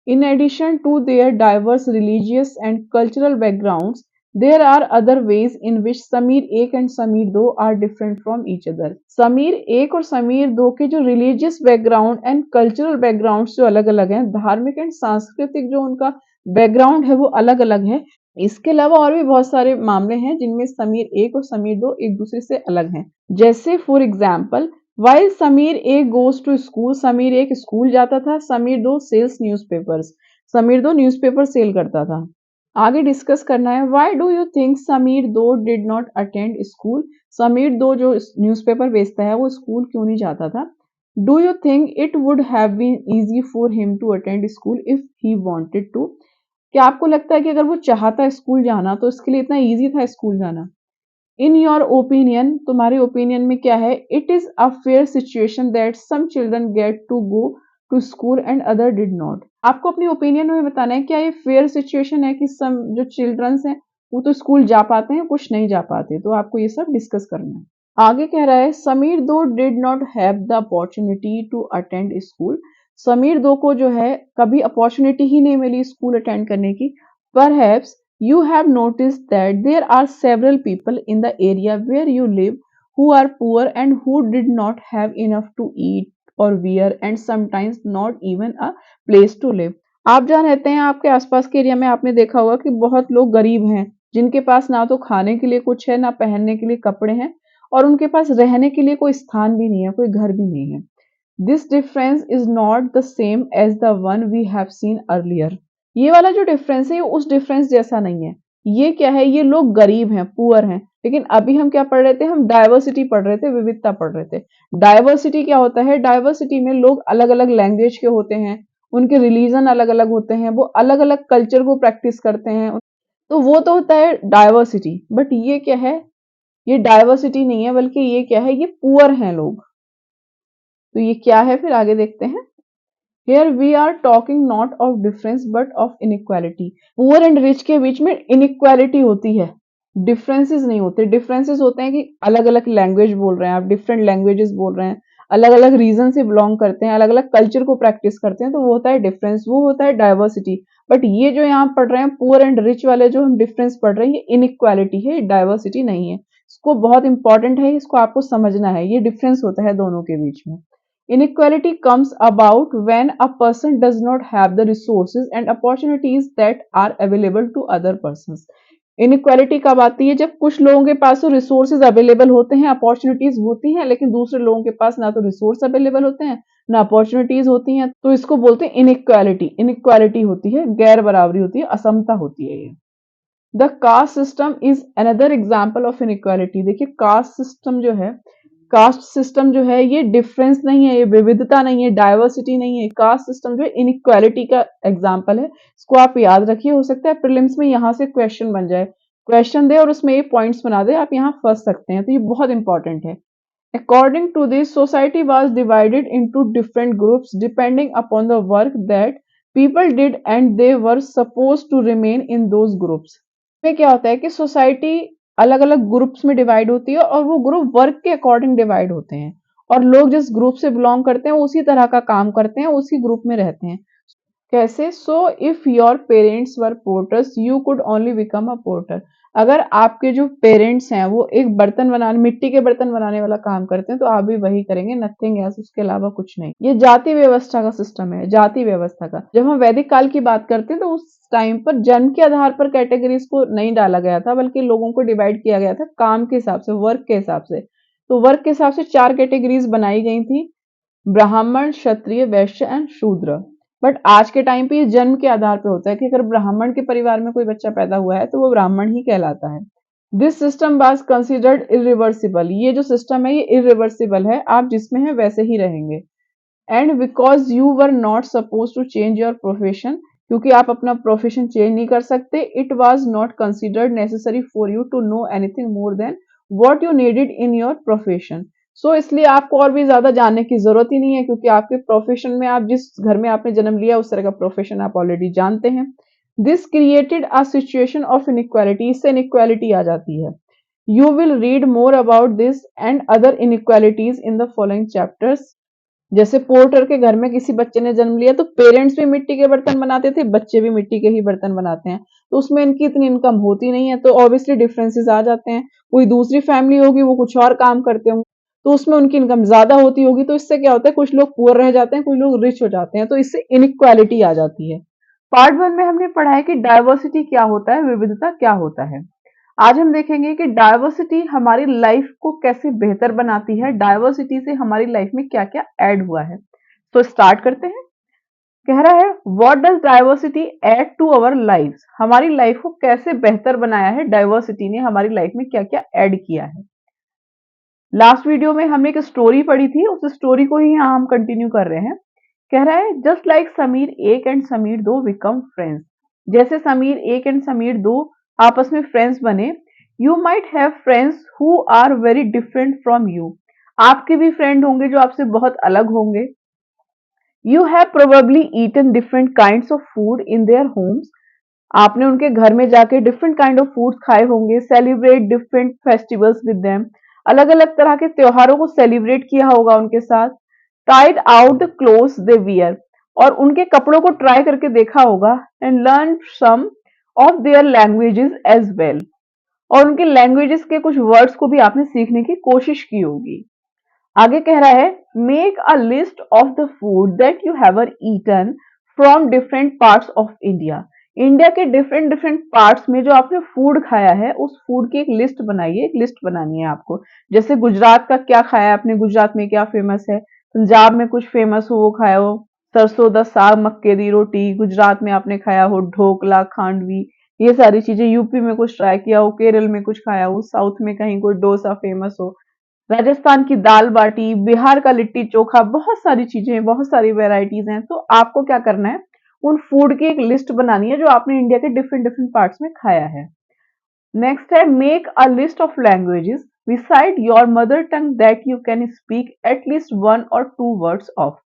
In addition to their diverse religious and cultural backgrounds there are other ways in which Sameer एक एंड समीर दो are different from each other, Sameer एक और समीर दो के जो religious background and cultural background जो अलग अलग हैं, धार्मिक एंड सांस्कृतिक जो उनका बैकग्राउंड है वो अलग अलग है। इसके अलावा और भी बहुत सारे मामले हैं जिनमें समीर एक और समीर दो एक दूसरे से अलग हैं। जैसे फॉर एग्जाम्पल वाइल समीर एक गोज टू स्कूल, समीर एक स्कूल जाता था, समीर दो सेल्स न्यूज़पेपर्स, समीर दो न्यूज़पेपर सेल करता था। आगे डिस्कस करना है, why do you think Sameer दो did not attend school? Sameer दो जो न्यूज़पेपर बेचता है वो स्कूल क्यों नहीं जाता था? Do you think it would have been easy for him to attend school if he wanted to? क्या आपको लगता है कि अगर वो चाहता स्कूल जाना तो उसके लिए इतना इजी था स्कूल जाना? इन योर ओपिनियन, तुम्हारे ओपिनियन में क्या है? It is a fair situation that some children get to go to school and other did not. आपको अपनी ओपिनियन में बताना है क्या ये फेयर सिचुएशन है कि सम जो चिल्ड्रंस हैं वो तो स्कूल जा पाते हैं, कुछ नहीं जा पाते। तो आपको ये सब डिस्कस करना है। आगे कह रहा है, समीर दो did not have the opportunity to attend school. Sameer दो को जो है कभी अपॉर्चुनिटी ही नहीं मिली स्कूल अटेंड करने की। Perhaps you have noticed that there are several people in the area where you live who are poor and who did not have enough to eat or wear and sometimes not even a place to live। आप जहाँ रहते हैं आपके आसपास के area में आपने देखा होगा कि बहुत लोग गरीब हैं, जिनके पास ना तो खाने के लिए कुछ है ना पहनने के लिए कपड़े हैं और उनके पास रहने के लिए कोई स्थान भी नहीं है, कोई घर भी नहीं है। This difference is not the same as the one we have seen earlier. ये वाला जो डिफरेंस है ये उस डिफरेंस जैसा नहीं है। ये क्या है, ये लोग गरीब हैं, पुअर हैं, लेकिन अभी हम क्या पढ़ रहे थे? हम डाइवर्सिटी पढ़ रहे थे, विविधता पढ़ रहे थे। डाइवर्सिटी क्या होता है? डाइवर्सिटी में लोग अलग अलग लैंग्वेज के होते हैं, उनके रिलीजन अलग अलग होते हैं, वो अलग अलग कल्चर को प्रैक्टिस करते हैं, तो वो तो होता है डाइवर्सिटी। बट ये क्या है? ये डाइवर्सिटी नहीं है, बल्कि ये क्या है? ये पुअर हैं लोग। तो ये क्या है फिर आगे देखते हैं। Here we are talking not of difference but of inequality। Poor and rich के बीच में इनइक्वालिटी होती है, डिफरेंसेस नहीं होते। डिफरेंसेस होते हैं कि अलग अलग लैंग्वेज बोल रहे हैं आप, डिफरेंट लैंग्वेजेस बोल रहे हैं, अलग अलग रीजन से बिलोंग करते हैं, अलग अलग कल्चर को प्रैक्टिस करते हैं, तो वो होता है डिफरेंस, वो होता है डाइवर्सिटी। बट ये जो यहाँ पढ़ रहे हैं पुअर एंड रिच वाले जो हम डिफरेंस पढ़ रहे हैं, ये इनइक्वालिटी है, डाइवर्सिटी नहीं है। इसको बहुत इंपॉर्टेंट है, इसको आपको समझना है, ये डिफरेंस होता है दोनों के बीच में। Inequality comes about when a person does not have the resources and opportunities that are available to other persons। Inequality कब आती है? जब कुछ लोगों के पास तो रिसोर्सेज अवेलेबल होते हैं, अपॉर्चुनिटीज होती हैं, लेकिन दूसरे लोगों के पास ना तो रिसोर्स अवेलेबल होते हैं ना अपॉर्चुनिटीज होती हैं, तो इसको बोलते हैं इनइक्वालिटी। इनइक्वालिटी होती है, गैर बराबरी होती है, असमता होती है ये। The caste system is another example of inequality. देखिए कास्ट सिस्टम जो है, कास्ट सिस्टम जो है ये डिफरेंस नहीं है, ये विविधता नहीं है, डाइवर्सिटी नहीं है। कास्ट सिस्टम जो है इनइक्वालिटी का एग्जाम्पल है। इसको आप याद रखिए, हो सकता है प्रीलिम्स में यहाँ से क्वेश्चन बन जाए, क्वेश्चन दे और उसमें ये पॉइंट्स बना दे, आप यहाँ फंस सकते हैं, तो ये बहुत इंपॉर्टेंट है। According to this, society was divided into different groups depending upon the work that people did and they were supposed to remain in those groups। में क्या होता है कि सोसाइटी अलग अलग ग्रुप्स में डिवाइड होती है और वो ग्रुप वर्क के अकॉर्डिंग डिवाइड होते हैं, और लोग जिस ग्रुप से बिलोंग करते हैं उसी तरह का काम करते हैं, उसी ग्रुप में रहते हैं। कैसे? So if your parents were porters you could only become a porter. अगर आपके जो पेरेंट्स हैं वो एक बर्तन बनाने, मिट्टी के बर्तन बनाने वाला काम करते हैं, तो आप भी वही करेंगे, नथिंग एल्स, उसके अलावा कुछ नहीं। ये जाति व्यवस्था का सिस्टम है, जाति व्यवस्था का। जब हम वैदिक काल की बात करते हैं तो उस टाइम पर जन्म के आधार पर कैटेगरीज को नहीं डाला गया था, बल्कि लोगों को डिवाइड किया गया था काम के हिसाब से, वर्क के हिसाब से। तो वर्क के हिसाब से 4 कैटेगरीज बनाई गई थी, ब्राह्मण, क्षत्रिय, वैश्य एंड शूद्र। बट आज के टाइम पे ये जन्म के आधार पे होता है कि अगर ब्राह्मण के परिवार में कोई बच्चा पैदा हुआ है तो वो ब्राह्मण ही कहलाता है। This system was considered irreversible. ये जो सिस्टम है ये इरिवर्सिबल है, आप जिसमें हैं वैसे ही रहेंगे। And because you were not suppose to change your profession, क्योंकि आप अपना प्रोफेशन चेंज नहीं कर सकते, it was not considered necessary for you to know anything more than what you needed in your profession. So इसलिए आपको और भी ज्यादा जानने की जरूरत ही नहीं है, क्योंकि आपके प्रोफेशन में, आप जिस घर में आपने जन्म लिया उस तरह का प्रोफेशन आप ऑलरेडी जानते हैं। This created a situation of inequality. इससे इनइक्वालिटी आ जाती है। You will read more about this and other inequalities in the following chapters. जैसे पोर्टर के घर में किसी बच्चे ने जन्म लिया तो पेरेंट्स भी मिट्टी के बर्तन बनाते थे, बच्चे भी मिट्टी के ही बर्तन बनाते हैं, तो उसमें इनकी इतनी इनकम होती नहीं है, तो ऑब्वियसली डिफरेंसेस आ जाते हैं। कोई दूसरी फैमिली होगी, वो कुछ और काम करते होंगे, तो उसमें उनकी इनकम ज्यादा होती होगी, तो इससे क्या होता है, कुछ लोग पुअर रह जाते हैं, कुछ लोग रिच हो जाते हैं, तो इससे इनइक्वालिटी आ जाती है। पार्ट वन में हमने पढ़ा है कि डाइवर्सिटी क्या होता है, विविधता क्या होता है। आज हम देखेंगे कि डाइवर्सिटी हमारी लाइफ को कैसे बेहतर बनाती है, डाइवर्सिटी से हमारी लाइफ में क्या क्या ऐड हुआ है। तो स्टार्ट करते हैं। कह रहा है what does diversity add to our life, हमारी लाइफ को कैसे बेहतर बनाया है डाइवर्सिटी ने, हमारी लाइफ में क्या क्या ऐड किया है। लास्ट वीडियो में हमने एक स्टोरी पढ़ी थी, उस स्टोरी को ही यहाँ हम कंटिन्यू कर रहे हैं। कह रहा है जस्ट लाइक समीर एक एंड समीर दो बिकम फ्रेंड्स, जैसे समीर एक एंड समीर दो आपस में फ्रेंड्स बने। You might have friends who are very different from you, आपके भी फ्रेंड होंगे जो आपसे बहुत अलग होंगे। You have probably eaten different kinds of food in their homes, आपने उनके घर में जाके डिफरेंट काइंड ऑफ फूड्स खाए होंगे। Celebrate different festivals with them, अलग अलग तरह के त्योहारों को सेलिब्रेट किया होगा उनके साथ। Tried out the clothes they wear, और उनके कपड़ों को ट्राई करके देखा होगा। And learn some of their languages as well, और उनके लैंग्वेजेस के कुछ वर्ड्स को भी आपने सीखने की कोशिश की होगी। आगे कह रहा है make a list of the food that you have eaten from different parts of India, India के डिफरेंट डिफरेंट पार्ट्स में जो आपने फूड खाया है उस फूड की एक लिस्ट बनाइए। एक लिस्ट बनानी है आपको, जैसे गुजरात का क्या खाया है आपने, गुजरात में क्या फेमस है, पंजाब में कुछ फेमस हो वो खाया हो, सरसों दा साग मक्के दी रोटी, गुजरात में आपने खाया हो ढोकला खांडवी, ये सारी चीजें। यूपी में कुछ ट्राई किया हो, केरल में कुछ खाया हो, साउथ में कहीं कोई डोसा फेमस हो, राजस्थान की दाल बाटी, बिहार का लिट्टी चोखा, बहुत सारी चीजें, बहुत सारी वेराइटीज हैं। तो आपको क्या करना है, उन फूड की एक लिस्ट बनानी है जो आपने इंडिया के डिफरेंट डिफरेंट पार्ट्स में खाया है। नेक्स्ट है make a list of languages beside your mother tongue that you can speak at least one और टू वर्ड्स ऑफ,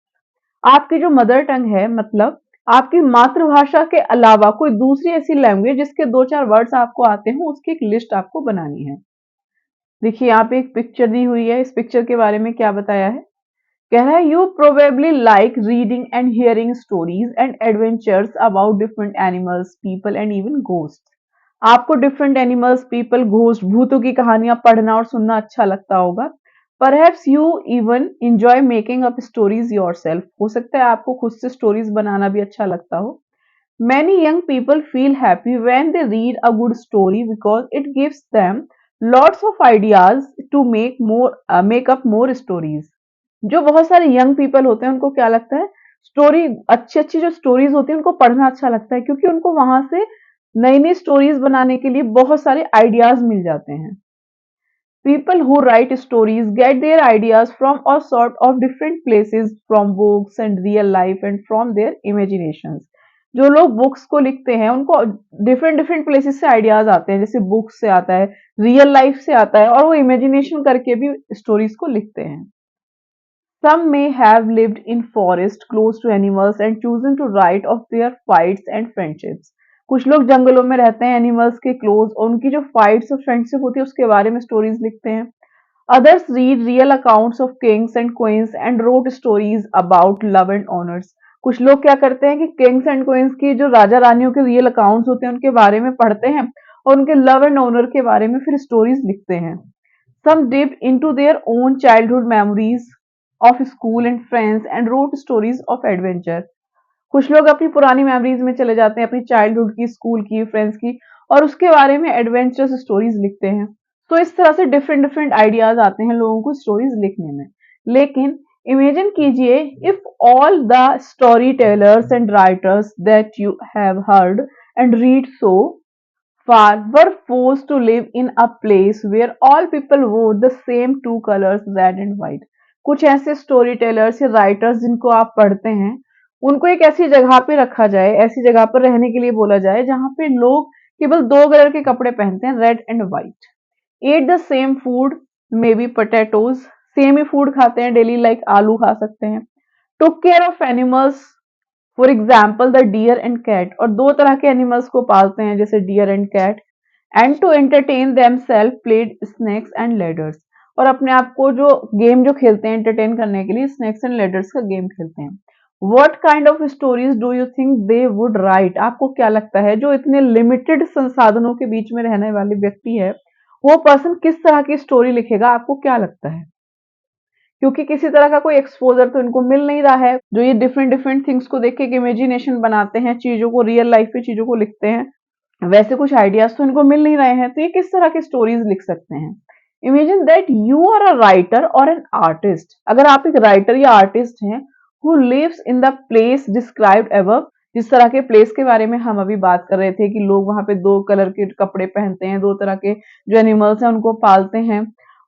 आपकी जो मदर टंग है, मतलब आपकी मातृभाषा के अलावा कोई दूसरी ऐसी लैंग्वेज जिसके दो चार वर्ड्स आपको आते हो, उसकी एक लिस्ट आपको बनानी है। देखिए यहाँ पे एक पिक्चर दी हुई है, इस पिक्चर के बारे में क्या बताया है। कह रहा है you probably like reading and hearing stories and adventures about different animals people and even ghost, आपको डिफरेंट एनिमल्स पीपल घोस्ट भूतों की कहानियां पढ़ना और सुनना अच्छा लगता होगा। Perhaps you even enjoy making up stories yourself, हो सकता है आपको खुद से स्टोरीज बनाना भी अच्छा लगता हो। Many young people feel happy when they read a good story because it gives them lots of ideas to make up more stories. जो बहुत सारे यंग पीपल होते हैं उनको क्या लगता है, स्टोरी अच्छी अच्छी जो स्टोरीज होती है उनको पढ़ना अच्छा लगता है, क्योंकि उनको वहां से नई नई स्टोरीज बनाने के लिए बहुत सारे आइडियाज मिल जाते हैं। People who write stories get their ideas from all sort of different places, from books and real life and from their imaginations. जो लोग बुक्स को लिखते हैं उनको डिफरेंट डिफरेंट प्लेसेस से आइडियाज आते हैं, जैसे बुक्स से आता है, रियल लाइफ से आता है, और वो इमेजिनेशन करके भी स्टोरीज को लिखते हैं। Some may have lived in forest close to animals and chosen to write of their fights and friendships. कुछ लोग जंगलों में रहते हैं एनिमल्स के क्लोज, और उनकी जो फाइट्स और फ्रेंडशिप होती है उसके बारे में स्टोरीज लिखते हैं। Others read real accounts of kings and queens and wrote stories about love and honors. कुछ लोग क्या करते हैं कि किंग्स एंड क्वींस की जो राजा रानियों के रियल अकाउंट्स होते हैं उनके बारे में पढ़ते हैं और उनके लव एंड ऑनर के बारे में फिर स्टोरीज लिखते हैं। Some dipped into their own childhood memories of school and friends and wrote stories of adventure. कुछ लोग अपनी पुरानी मेमोरीज में चले जाते हैं, अपनी चाइल्डहुड की, स्कूल की, फ्रेंड्स की, और उसके बारे में एडवेंचरस स्टोरीज लिखते हैं। तो इस तरह से डिफरेंट डिफरेंट आइडियाज आते हैं लोगों को स्टोरीज लिखने में। लेकिन इमेजिन कीजिए if all the story tellers and writers that you have heard and read so far were forced to live in a place where all people wore the same two colors, red and white. कुछ ऐसे story tellers या writers जिनको आप पढ़ते हैं उनको एक ऐसी जगह पे रखा जाए, ऐसी जगह पर रहने के लिए बोला जाए जहां पे लोग केवल दो कलर के कपड़े पहनते हैं, red and white. Ate the same food, maybe potatoes, same ही फूड खाते हैं डेली, लाइक आलू खा सकते हैं। Took care of animals, for example the deer and cat, और दो तरह के एनिमल्स को पालते हैं जैसे deer and cat. And to entertain themselves played snakes and ladders, और अपने आप को जो गेम जो खेलते हैं एंटरटेन करने के लिए स्नेक्स एंड लेडर्स का गेम खेलते हैं। What kind of stories do you think they would write, आपको क्या लगता है जो इतने लिमिटेड संसाधनों के बीच में रहने वाले व्यक्ति है वो पर्सन किस तरह की स्टोरी लिखेगा, आपको क्या लगता है। क्योंकि किसी तरह का कोई एक्सपोजर तो इनको मिल नहीं रहा है, जो ये डिफरेंट डिफरेंट थिंग्स को देख के एक इमेजिनेशन बनाते हैं, चीजों को, रियल लाइफ में चीजों को लिखते हैं, वैसे कुछ आइडियाज तो इनको मिल नहीं रहे हैं, तो ये किस तरह के स्टोरीज लिख सकते हैं। Imagine that you are a writer और एन आर्टिस्ट, अगर आप एक राइटर या आर्टिस्ट हैं who lives in the place described above। जिस तरह के प्लेस के बारे में हम अभी बात कर रहे थे कि लोग वहां पे 2 कलर के कपड़े पहनते हैं, 2 तरह के जो एनिमल्स हैं उनको पालते हैं,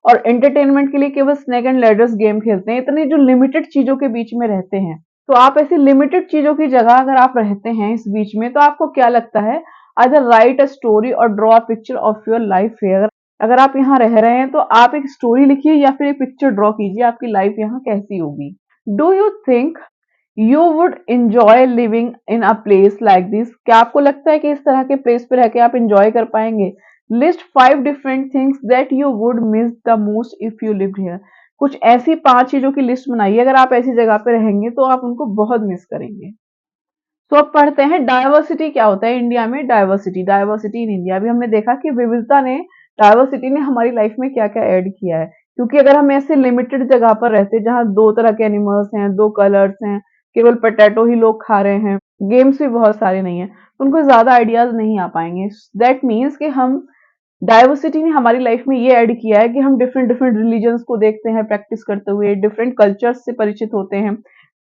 और एंटरटेनमेंट के लिए केवल स्नेक एंड लैडर्स गेम खेलते हैं, इतनी जो लिमिटेड चीजों के बीच में रहते हैं। तो आप ऐसी लिमिटेड चीजों की जगह अगर आप रहते हैं इस बीच में, तो आपको क्या लगता है, आइदर राइट अ स्टोरी और draw a picture of your life here. अगर आप यहाँ रह रहे हैं तो आप एक स्टोरी लिखिए या फिर एक पिक्चर ड्रॉ कीजिए, आपकी लाइफ यहाँ कैसी होगी। Do you think you would enjoy living in a place like this? क्या आपको लगता है कि इस तरह के प्लेस पे रह के आप इंजॉय कर पाएंगे? List 5 different things that you would miss the most if you lived here. कुछ ऐसी 5 चीजों की लिस्ट बनाइए, अगर आप ऐसी जगह पे रहेंगे तो आप उनको बहुत मिस करेंगे। तो अब पढ़ते हैं डाइवर्सिटी क्या होता है इंडिया में। Diversity, diversity in India. अभी हमने देखा कि विविधता ने, डाइवर्सिटी ने हमारी लाइफ में क्या क्या ऐड किया है। क्योंकि अगर हम ऐसे लिमिटेड जगह पर रहते जहाँ 2 तरह के एनिमल्स हैं, 2 कलर्स हैं, केवल पोटैटो ही लोग खा रहे हैं, गेम्स भी बहुत सारे नहीं है, तो उनको ज्यादा आइडियाज नहीं आ पाएंगे। दैट मीन्स कि हम, डाइवर्सिटी ने हमारी लाइफ में ये ऐड किया है कि हम डिफरेंट डिफरेंट रिलीजन्स को देखते हैं प्रैक्टिस करते हुए, डिफरेंट कल्चर्स से परिचित होते हैं,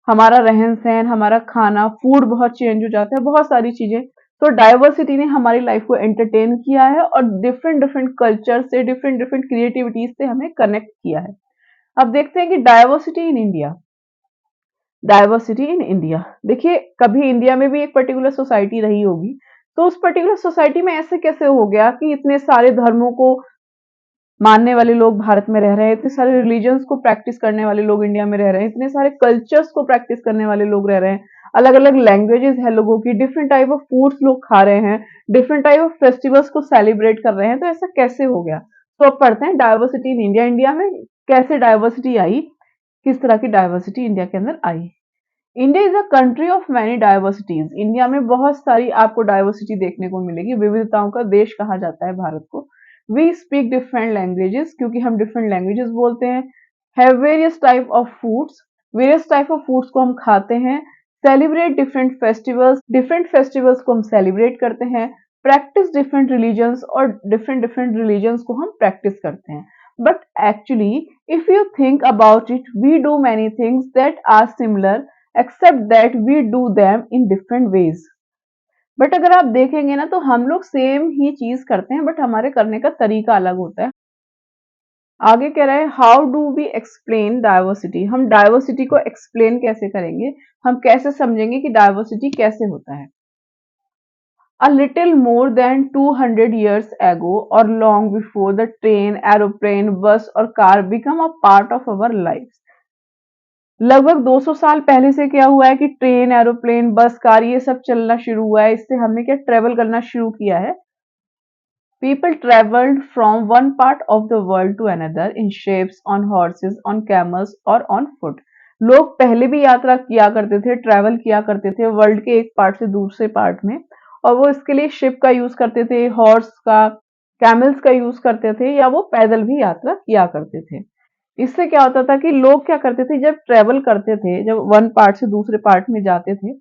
हमारा रहन-सहन, हमारा खाना, फूड बहुत चेंज हो जाता है, बहुत सारी चीजें। तो डाइवर्सिटी ने हमारी लाइफ को एंटरटेन किया है और डिफरेंट डिफरेंट कल्चर से, डिफरेंट डिफरेंट क्रिएटिविटीज से हमें कनेक्ट किया है। अब देखते हैं कि diversity in India. Diversity in India, देखिए कभी इंडिया में भी एक पर्टिकुलर सोसाइटी रही होगी, तो उस पर्टिकुलर सोसाइटी में ऐसे कैसे हो गया कि इतने सारे धर्मों को मानने वाले लोग भारत में रह रहे हैं, इतने सारे रिलीजन्स को प्रैक्टिस करने वाले लोग इंडिया में रह रहे हैं, इतने सारे कल्चर्स को प्रैक्टिस करने वाले लोग रह रहे हैं, अलग अलग लैंग्वेजेस है लोगों की, डिफरेंट टाइप ऑफ फूड्स लोग खा रहे हैं, डिफरेंट टाइप ऑफ फेस्टिवल्स को सेलिब्रेट कर रहे हैं। तो ऐसा कैसे हो गया? तो अब पढ़ते हैं डाइवर्सिटी इन इंडिया। इंडिया में कैसे डाइवर्सिटी आई, किस तरह की डाइवर्सिटी इंडिया के अंदर आई। India is a country of many diversities. India में बहुत सारी आपको डाइवर्सिटी देखने को मिलेगी, विविधताओं का देश कहा जाता है भारत को। वी स्पीक डिफरेंट लैंग्वेजेस, क्योंकि हम डिफरेंट लैंग्वेजेस बोलते हैं। Have various type of foods, various type of foods को हम खाते हैं। Celebrate different festivals, different festivals को हम सेलिब्रेट करते हैं। प्रैक्टिस डिफरेंट रिलीजन्स, और डिफरेंट डिफरेंट रिलीजन्स को हम प्रैक्टिस करते हैं। But actually if you think about it, we do many things that are similar except that we do them in different ways। But अगर आप देखेंगे ना, तो हम लोग सेम ही चीज करते हैं, बट हमारे करने का तरीका अलग होता है। आगे कह रहा है how do we explain diversity. हम डाइवर्सिटी को एक्सप्लेन कैसे करेंगे, हम कैसे समझेंगे कि डाइवर्सिटी कैसे होता है। A little more than 200 years ago, or long before the train, aeroplane, bus or car become a part of our lives। लगभग 200 साल पहले से क्या हुआ है कि ट्रेन, एरोप्लेन, बस, कार ये सब चलना शुरू हुआ है। इससे हमने क्या, ट्रेवल करना शुरू किया है। People traveled from one part of the world to another in ships, on horses, on camels और on foot। लोग पहले भी यात्रा किया करते थे, ट्रैवल किया करते थे वर्ल्ड के एक पार्ट से दूसरे पार्ट में, और वो इसके लिए शिप का यूज करते थे, हॉर्स का, कैमल्स का यूज करते थे, या वो पैदल भी यात्रा किया करते थे। इससे क्या होता था कि लोग क्या करते थे, जब ट्रेवल करते थे, जब वन पार्ट से दूसरे पार्ट में जाते थे,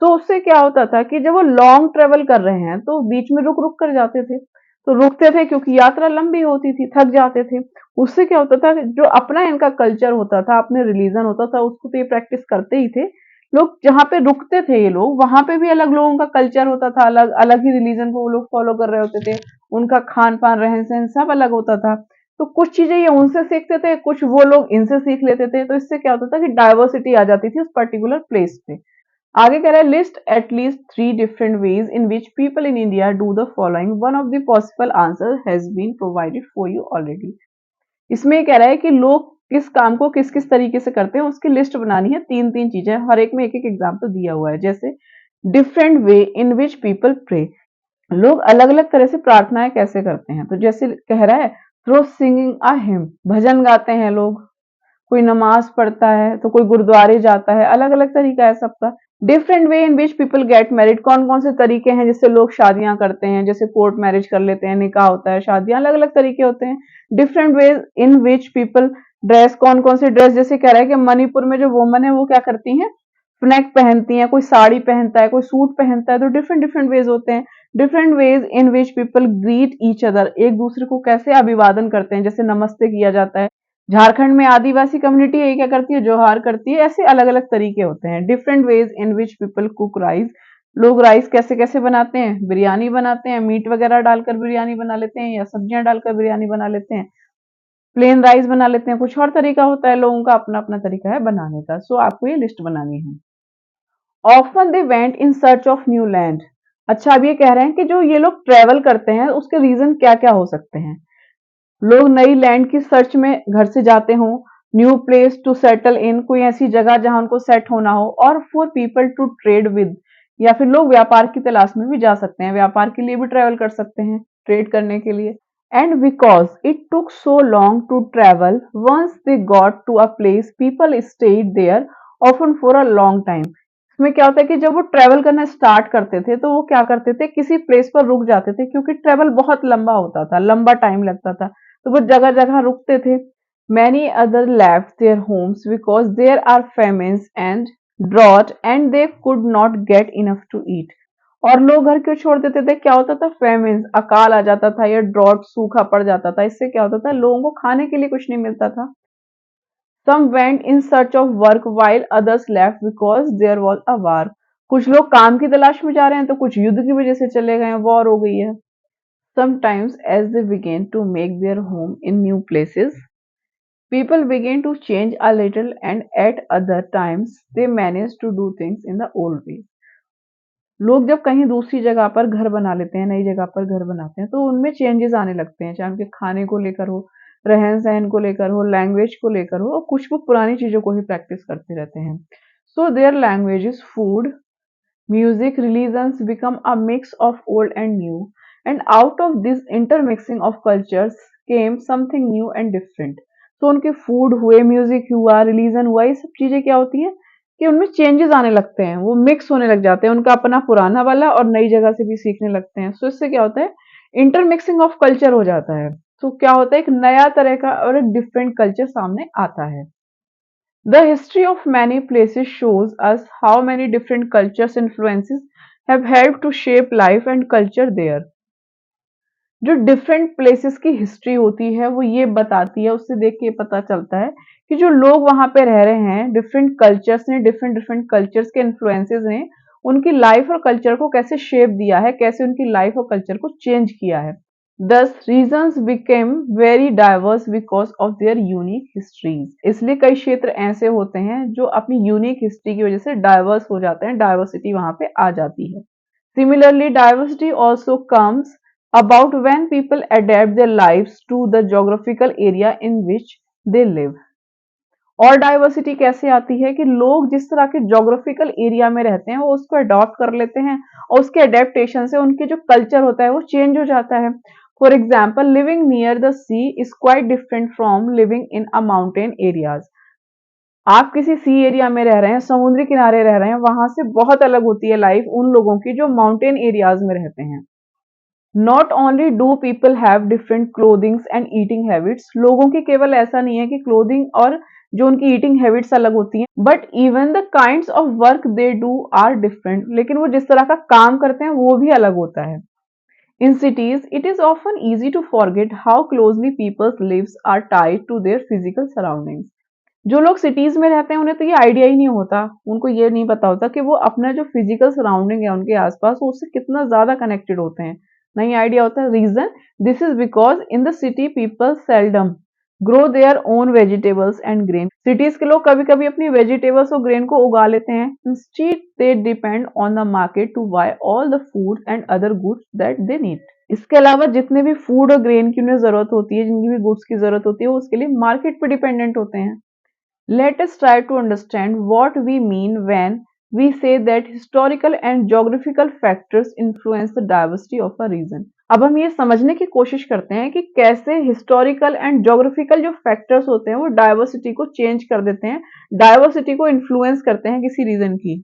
तो उससे क्या होता था कि जब वो लॉन्ग ट्रेवल कर रहे हैं तो बीच में रुक रुक कर जाते थे। तो रुकते थे क्योंकि यात्रा लंबी होती थी, थक जाते थे। उससे क्या होता था कि जो अपना इनका कल्चर होता था, अपने रिलीजन होता था, उसको तो ये प्रैक्टिस करते ही थे। लोग जहाँ पे रुकते थे ये लोग, वहां पे भी अलग लोगों का कल्चर होता था, अलग अलग ही रिलीजन को वो लोग फॉलो कर रहे होते थे। उनका खान पान, रहन सहन सब अलग होता था। तो कुछ चीजें ये उनसे सीखते थे, कुछ वो लोग इनसे सीख लेते थे। तो इससे क्या होता था कि डाइवर्सिटी आ जाती थी उस पर्टिकुलर प्लेस पे। आगे कह रहा है list at least 3 different ways in which people in India do the following, one of the possible answer has been provided for you already. इसमें कह रहा है कि लोग किस काम को किस किस तरीके से करते हैं, उसकी लिस्ट बनानी है। 3 3 चीजें, हर एक में एक एक एग्जाम्पल दिया हुआ है। जैसे different way in which people pray, लोग अलग अलग तरह से प्रार्थनाएं कैसे करते हैं। तो जैसे कह रहा है थ्रू सिंगिंग अ हिम, भजन गाते हैं लोग, कोई नमाज पढ़ता है, तो कोई गुरुद्वारे जाता है, अलग अलग तरीका है सबका। Different way in which people get married, कौन कौन से तरीके हैं जिससे लोग शादियां करते हैं, जैसे कोर्ट मैरिज कर लेते हैं, निकाह होता है, शादियां, अलग अलग तरीके होते हैं। Different way in which people dress, कौन कौन से ड्रेस, जैसे कह रहा है कि मणिपुर में जो वुमन है वो क्या करती हैं, फ्नेक पहनती हैं, कोई साड़ी पहनता है, कोई सूट पहनता है। तो डिफरेंट डिफरेंट वेज होते हैं। Different ways in which people greet each other, एक दूसरे को कैसे अभिवादन करते हैं, जैसे नमस्ते किया जाता है, झारखंड में आदिवासी कम्युनिटी है, क्या करती है, जोहार करती है। ऐसे अलग अलग तरीके होते हैं। Different ways in which people cook rice. लोग राइस कैसे कैसे बनाते हैं, बिरयानी बनाते हैं, मीट वगैरह डालकर बिरयानी बना लेते हैं या सब्जियां डालकर बिरयानी बना लेते हैं, प्लेन राइस बना लेते हैं, कुछ और तरीका होता है, लोगों का अपना अपना तरीका है बनाने का। सो आपको ये लिस्ट बनानी है। Often they went in search of new land. अच्छा, अब ये कह रहे हैं कि जो ये लोग ट्रेवल करते हैं उसके रीजन क्या क्या हो सकते हैं। लोग नई लैंड की सर्च में घर से जाते हों, new place to settle in, कोई ऐसी जगह जहां उनको सेट होना हो, और for people to trade with, या फिर लोग व्यापार की तलाश में भी जा सकते हैं, व्यापार के लिए भी ट्रेवल कर सकते हैं, ट्रेड करने के लिए। And because it took so long to travel, once they got to a place people stayed there often for a long time. इसमें क्या होता है कि जब वो ट्रेवल करना स्टार्ट करते थे तो वो क्या करते थे, किसी प्लेस पर रुक जाते थे, क्योंकि ट्रेवल बहुत लंबा होता था, लंबा टाइम लगता था, तो वो जगह जगह रुकते थे। Many other left their homes because there are famines and drought and they could not get enough to eat. और लोग घर क्यों छोड़ देते थे, क्या होता था, फेमिन्स, अकाल आ जाता था, या ड्रॉट, सूखा पड़ जाता था। इससे क्या होता था, लोगों को खाने के लिए कुछ नहीं मिलता था। Some went in search of work while others left because there was a war. कुछ लोग काम की तलाश में जा रहे हैं तो कुछ युद्ध की वजह से चले गए हैं, वॉर हो गई है। Sometimes as they began to make their home in new places, people began to change a little, and at other times they managed to do things in the old way. लोग जब कहीं दूसरी जगह पर घर बना लेते हैं, नई जगह पर घर बनाते हैं, तो उनमें चेंजेस आने लगते हैं, चाहे उनके खाने को लेकर हो, रहन सहन को लेकर हो, लैंग्वेज को लेकर हो, और कुछ वो पुरानी चीजों को ही प्रैक्टिस करते रहते हैं। So their languages, food, music, religions become a mix of old and new, and out of this intermixing of cultures came something new and different. तो उनके फूड हुए, म्यूजिक हुआ, रिलीजन हुआ, ये सब चीजें क्या होती हैं कि उनमें चेंजेस आने लगते हैं, वो मिक्स होने लग जाते हैं, उनका अपना पुराना वाला और नई जगह से भी सीखने लगते हैं। सो इससे क्या होता है, इंटरमिक्सिंग ऑफ कल्चर हो जाता है। तो क्या होता है, एक नया तरह का और एक डिफरेंट कल्चर सामने आता है। The history of many places shows us how many different cultures influences have helped to shape life and culture there. जो डिफरेंट प्लेसेस की हिस्ट्री होती है वो ये बताती है, उससे देख के पता चलता है कि जो लोग वहां पे रह रहे हैं, डिफरेंट कल्चर्स ने, डिफरेंट डिफरेंट कल्चर्स के इन्फ्लुएंसेस ने उनकी लाइफ और कल्चर को कैसे शेप दिया है, कैसे उनकी लाइफ और कल्चर को चेंज किया है। These regions became very diverse because of their unique histories. इसलिए कई क्षेत्र ऐसे होते हैं जो अपनी यूनिक हिस्ट्री की वजह से डाइवर्स हो जाते हैं, डाइवर्सिटी वहां पे आ जाती है। Similarly, diversity also comes about when people adapt their lives to the geographical area in which they live. और डाइवर्सिटी कैसे आती है कि लोग जिस तरह के जोग्राफिकल एरिया में रहते हैं वो उसको अडॉप्ट कर लेते हैं, और उसके अडेप्टेशन से उनके जो कल्चर होता है वो चेंज हो जाता है। For example, living near the sea is quite different from living in a mountain areas. आप किसी सी एरिया में रह रहे हैं, समुद्री किनारे रह रहे हैं, वहां से बहुत अलग होती है लाइफ उन लोगों की जो माउंटेन एरियाज में रहते हैं। Not only do people have different clothings and eating habits, लोगों की केवल ऐसा नहीं है कि क्लोथिंग और जो उनकी ईटिंग हैबिट्स अलग होती हैं, but even the kinds of work they do are different, लेकिन वो जिस तरह का काम करते हैं वो भी अलग होता है। इन cities, it is often easy to forget how closely people's lives are tied to their physical surroundings. जो लोग सिटीज में रहते हैं उन्हें तो ये आइडिया ही नहीं होता, उनको ये नहीं पता होता कि वो अपना जो फिजिकल सराउंडिंग है उनके आसपास उससे कितना ज्यादा कनेक्टेड होते हैं, नहीं आइडिया होता। Reason, this is because in the city people seldom grow their own vegetables and grain. Cities के लोग कभी कभी अपनी वेजिटेबल्स और ग्रेन को उगा लेते हैं। Instead they depend on the market to buy all the food and other goods that they need. इसके अलावा जितने भी फूड और ग्रेन की उन्हें जरूरत होती है, जिनकी भी गुड्स की जरूरत होती है, वो उसके लिए मार्केट पे डिपेंडेंट होते हैं। Let us try to understand what we mean when we say that historical and geographical factors influence the diversity of a region. अब हम ये समझने की कोशिश करते हैं कि कैसे हिस्टोरिकल एंड ज्योग्राफिकल जो फैक्टर्स होते हैं वो डाइवर्सिटी को चेंज कर देते हैं, डाइवर्सिटी को इन्फ्लुएंस करते हैं किसी रीजन की।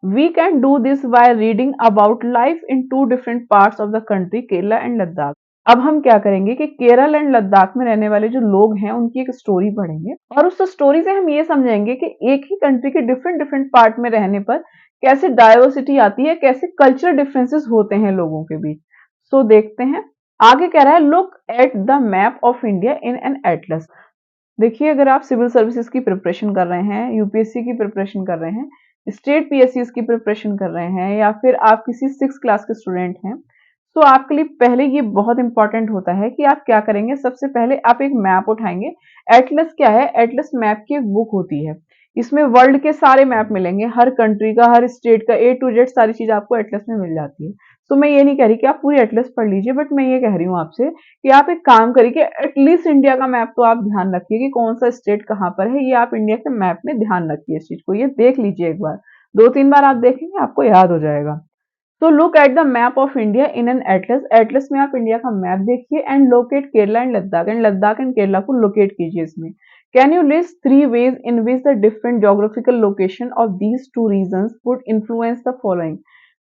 We can do this by reading about life in two different parts of the country, Kerala and Ladakh. अब हम क्या करेंगे कि केरल एंड लद्दाख में रहने वाले जो लोग हैं उनकी एक स्टोरी पढ़ेंगे, और उस स्टोरी से हम ये समझेंगे कि एक ही कंट्री के डिफरेंट डिफरेंट पार्ट में रहने पर कैसे डाइवर्सिटी आती है, कैसे कल्चरल डिफरेंसेस होते हैं लोगों के बीच। सो देखते हैं आगे कह रहा है, look at the map of India in an Atlas. देखिए, अगर आप सिविल सर्विसेज की प्रिपरेशन कर रहे हैं, यूपीएससी की प्रिपरेशन कर रहे हैं, स्टेट पीएससी की प्रिपरेशन कर रहे हैं, या फिर आप किसी 6 क्लास के स्टूडेंट हैं, तो आपके लिए पहले ये बहुत इंपॉर्टेंट होता है कि आप क्या करेंगे। सबसे पहले आप एक मैप उठाएंगे। एटलस क्या है? एटलस मैप की एक बुक होती है। इसमें वर्ल्ड के सारे मैप मिलेंगे, हर कंट्री का, हर स्टेट का, ए टू जेड सारी चीज आपको एटलस में मिल जाती है। तो मैं ये नहीं कह रही कि आप पूरी एटलस पढ़ लीजिए, बट मैं ये कह रही हूँ आपसे कि आप एक काम करिए कि एटलीस्ट इंडिया का मैप तो आप ध्यान रखिए कि कौन सा स्टेट कहाँ पर है। ये आप इंडिया के मैप में ध्यान रखिए, इस चीज को ये देख लीजिए एक बार, 2-3 बार आप देखेंगे आपको याद हो जाएगा। तो look at the map of India in an Atlas. Atlas में आप इंडिया का मैप देखिए and locate Kerala and Ladakh, and Ladakh and Kerala को लोकेट कीजिए इसमें। Can you list 3 ways in which the different geographical location of these two regions would influence the following?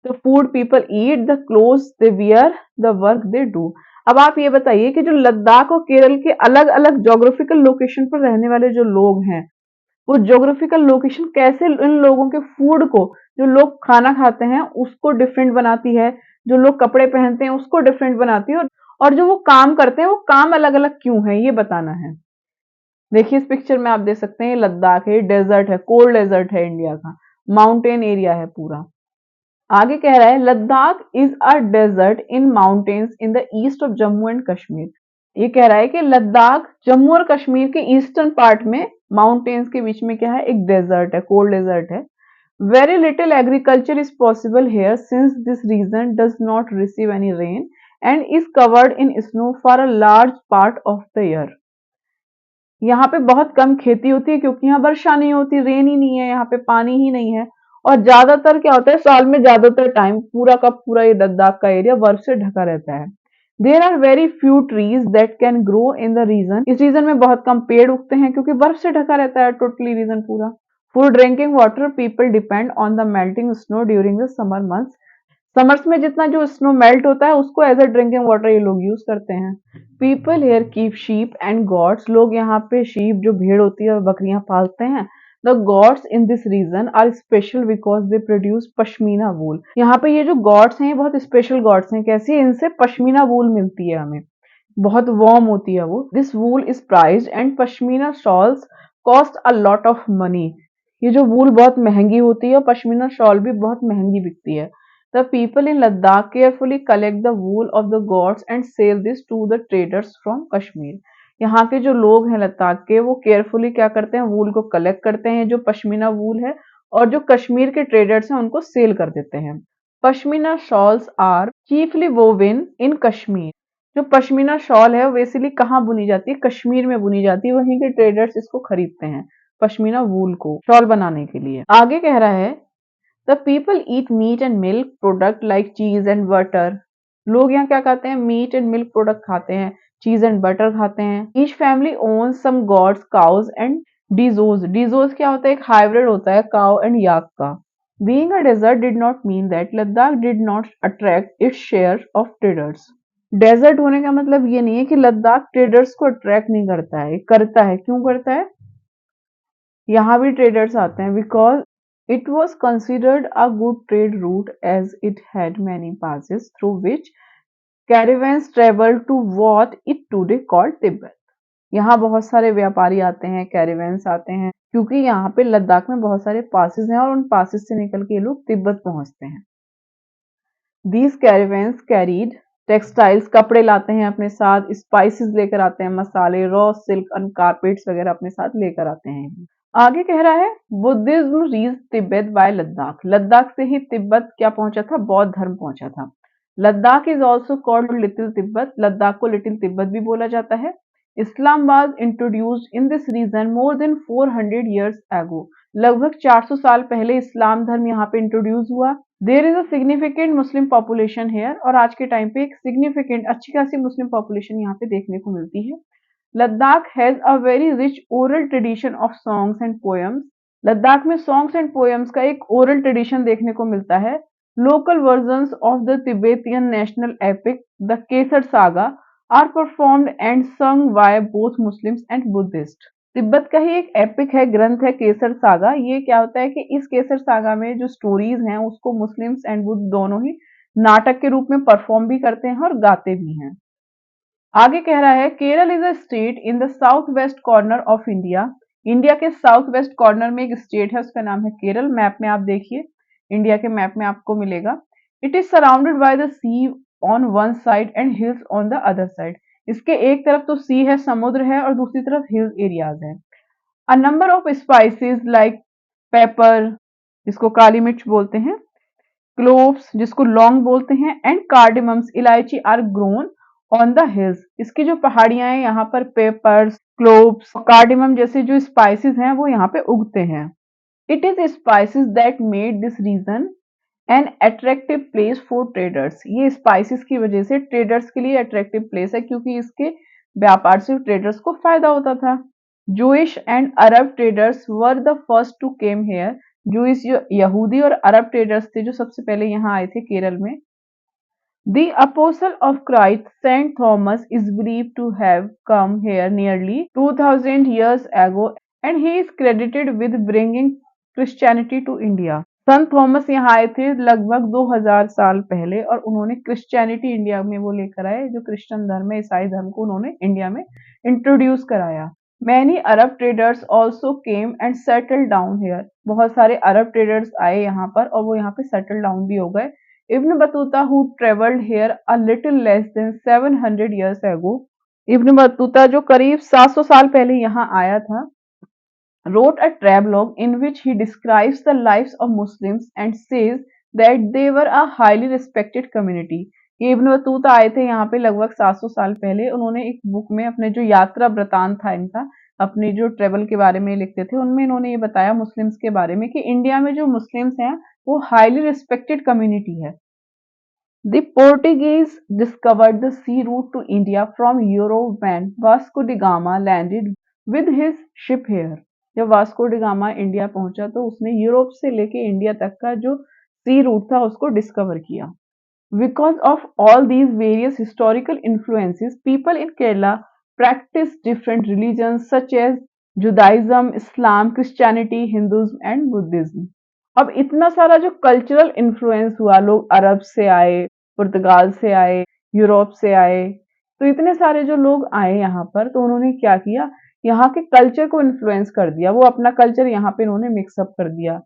The food people eat, the clothes they wear, the work they do. अब आप ये बताइए कि जो लद्दाख और केरल के अलग अलग जोग्राफिकल लोकेशन पर रहने वाले जो लोग हैं, वो ज्योग्राफिकल लोकेशन कैसे इन लोगों के फूड को, जो लोग खाना खाते हैं उसको डिफरेंट बनाती है, जो लोग कपड़े पहनते हैं उसको डिफरेंट बनाती है, और जो वो काम करते हैं वो काम अलग अलग क्यों है, ये बताना है। देखिए, इस पिक्चर में आप देख सकते हैं लद्दाख है, डेजर्ट है, कोल्ड डेजर्ट है इंडिया का, माउंटेन एरिया है पूरा। आगे कह रहा है Ladakh is a desert in mountains in the east of Jammu and Kashmir. ये कह रहा है कि लद्दाख जम्मू और कश्मीर के ईस्टर्न पार्ट में माउंटेन्स के बीच में क्या है, एक डेजर्ट है, कोल्ड डेजर्ट है। Very little agriculture is possible here since this region does not receive any rain and is covered in snow for a large part of the year. यहाँ पे बहुत कम खेती होती है क्योंकि यहाँ वर्षा नहीं होती, रेन ही नहीं है, यहाँ पे पानी ही नहीं है। और ज्यादातर क्या होता है, साल में ज्यादातर टाइम पूरा का पूरा ये लद्दाख का एरिया बर्फ से ढका रहता है। There are very few trees that can grow in the region. इस रीजन में बहुत कम पेड़ उगते हैं क्योंकि बर्फ से ढका रहता है टोटली रीजन पूरा। For drinking water people depend on the melting snow during the summer months. Summers में जितना जो स्नो मेल्ट होता है उसको एज अ ड्रिंकिंग वाटर ये लोग यूज करते हैं। People here keep sheep and goats. लोग यहाँ पे शीप जो भेड़ होती है और बकरियां पालते हैं। The goats in this region are special because they produce pashmina wool. यहाँ पे ये जो गॉड्स हैं ये बहुत स्पेशल गॉड्स हैं। कैसे? इनसे पश्मीना वूल मिलती है हमें, बहुत वार्म होती है वो। This wool is prized and pashmina shawls cost a lot of money. ये जो वूल बहुत महंगी होती है और पश्मीना शॉल भी बहुत महंगी बिकती है। The people in Ladakh carefully collect the wool of the goats and sell this to the traders from Kashmir. यहाँ के जो लोग हैं लद्दाख के, वो केयरफुली क्या करते हैं, वूल को कलेक्ट करते हैं जो पश्मीना वूल है, और जो कश्मीर के ट्रेडर्स हैं उनको सेल कर देते हैं। Pashmina shawls are chiefly woven in Kashmir. जो पश्मीना शॉल है वो बेसिकली कहाँ बुनी जाती है, कश्मीर में बुनी जाती है। वहीं के ट्रेडर्स इसको खरीदते हैं, पश्मीना वूल को शॉल बनाने के लिए। आगे कह रहा है the people eat meat and milk product like चीज एंड बटर। लोग यहाँ क्या खाते हैं, मीट एंड मिल्क प्रोडक्ट खाते हैं, चीज एंड बटर खाते हैं। Each family own some goats cows and dzos. Dzos क्या होता है, एक हाइब्रिड होता है काउ एंड याक का। Being a desert did not mean that Ladakh did not attract its share of traders. Desert होने का मतलब ये नहीं है कि लद्दाख ट्रेडर्स को अट्रैक्ट नहीं करता है, करता है। क्यों करता है? यहाँ भी ट्रेडर्स आते हैं because it was considered a good trade route as it had many passes through which caravans traveled to what it today called Tibet. यहाँ बहुत सारे व्यापारी आते हैं, कैरेवेंस आते हैं, क्योंकि यहाँ पे लद्दाख में बहुत सारे पासेस हैं और उन पासेस से निकल के ये लोग तिब्बत पहुंचते हैं। These caravans carried टेक्सटाइल्स, कपड़े लाते हैं अपने साथ, स्पाइसेस लेकर आते हैं, मसाले, रॉ सिल्क एंड कारपेट्स वगैरह अपने साथ लेकर आते हैं। आगे कह रहा है Buddhism reach Tibet by Ladakh. Ladakh से ही तिब्बत क्या पहुंचा था, बौद्ध धर्म पहुंचा था। Ladakh is also called little Tibet. Ladakh को लिटिल तिब्बत भी बोला जाता है। Islam was introduced in this region more than 400 years ago। लगभग 400 साल पहले इस्लाम धर्म यहाँ पे इंट्रोड्यूस हुआ। There is a significant Muslim population here. और आज के टाइम पे एक सिग्निफिकेंट अच्छी खासी मुस्लिम पॉपुलेशन यहाँ पे देखने को मिलती है। Ladakh has a very rich oral tradition of songs and poems. Ladakh में सॉन्ग्स एंड पोएम्स का एक ओरल ट्रेडिशन देखने को मिलता है। Local versions of the Tibetan national epic the Kesar saga are performed and sung by both Muslims and Buddhist. Tibet का ही एक एपिक है, ग्रंथ है केसर सागा। ये क्या होता है कि इस केसर सागा में जो स्टोरीज हैं उसको मुस्लिम्स एंड बुद्ध दोनों ही नाटक के रूप में परफॉर्म भी करते हैं और गाते भी हैं। आगे कह रहा है Kerala is a state in the south west corner of India. India के साउथ वेस्ट कॉर्नर में एक स्टेट है, उसका नाम है केरल। मैप में आप देखिए, इंडिया के मैप में आपको मिलेगा। It is surrounded by the sea on one side and hills on the other side. इसके एक तरफ तो सी है, समुद्र है, और दूसरी तरफ हिल एरियाज है। अ number of spices like paper, जिसको काली मिर्च बोलते हैं, क्लोव्स, जिसको लौंग बोलते हैं, एंड कार्डिमम्स, इलायची, are grown on the hills. इसकी जो पहाड़ियां हैं यहाँ पर पेपर्स, क्लोव्स, कार्डिमम जैसे जो स्पाइसेस हैं वो यहाँ पे उगते हैं। It is spices that made this region an attractive place for traders. ये स्पाइसेस की वजह से ट्रेडर्स के लिए अट्रैक्टिव प्लेस है, क्योंकि इसके व्यापार से ट्रेडर्स को फायदा होता था। Jewish and Arab traders were the first to came here. Jewish जो यहूदी और अरब ट्रेडर्स थे जो सबसे पहले यहाँ आए थे केरल में। The Apostle of Christ, Saint Thomas, is believed to have come here nearly 2000 years ago, and he is credited with bringing Christianity to India. Sant Thomas यहाँ आए थे लगभग 2000 साल पहले, और उन्होंने क्रिश्चियनिटी इंडिया में वो लेकर आए, जो क्रिश्चियन धर्म है, ईसाई धर्म को उन्होंने इंडिया में इंट्रोड्यूस कराया। Many Arab traders also came and settle down here. बहुत सारे अरब ट्रेडर्स आए यहाँ पर और वो यहाँ पे सेटल डाउन भी हो गए। Ibn Battuta who travelled here a little less than 700 years ago। Ibn Battuta जो करीब 700 साल पहले यहाँ आया था, wrote a travelogue in which he describes the lives of Muslims and says that they were a highly respected community। ये Ibn Battuta आए थे यहाँ पे लगभग 700 साल पहले। उन्होंने एक बुक में अपने जो यात्रा वृतांत था इनका, अपने जो ट्रेवल के बारे में लिखते थे, उनमें इन्होंने ये बताया मुस्लिम्स के बारे में कि इंडिया में जो मुस्लिम्स हैं वो हाईली रिस्पेक्टेड कम्युनिटी है। The Portuguese discovered the sea route to India from Europe when Vasco da Gama landed with his ship here। जब वास्को डी गामा इंडिया पहुंचा तो उसने यूरोप से लेके इंडिया तक का जो सी रूट था उसको डिस्कवर किया। Because of all these various historical influences, people in Kerala practice different religions such as Judaism, Islam, Christianity, Hinduism and Buddhism। अब इतना सारा जो कल्चरल इन्फ्लुएंस हुआ, लोग अरब से आए, पुर्तगाल से आए, यूरोप से आए, तो इतने सारे जो लोग आए यहाँ पर, तो उन्होंने क्या किया, यहाँ के कल्चर को इन्फ्लुएंस कर दिया। वो अपना कल्चर यहाँ पे इन्होंने मिक्सअप कर दिया।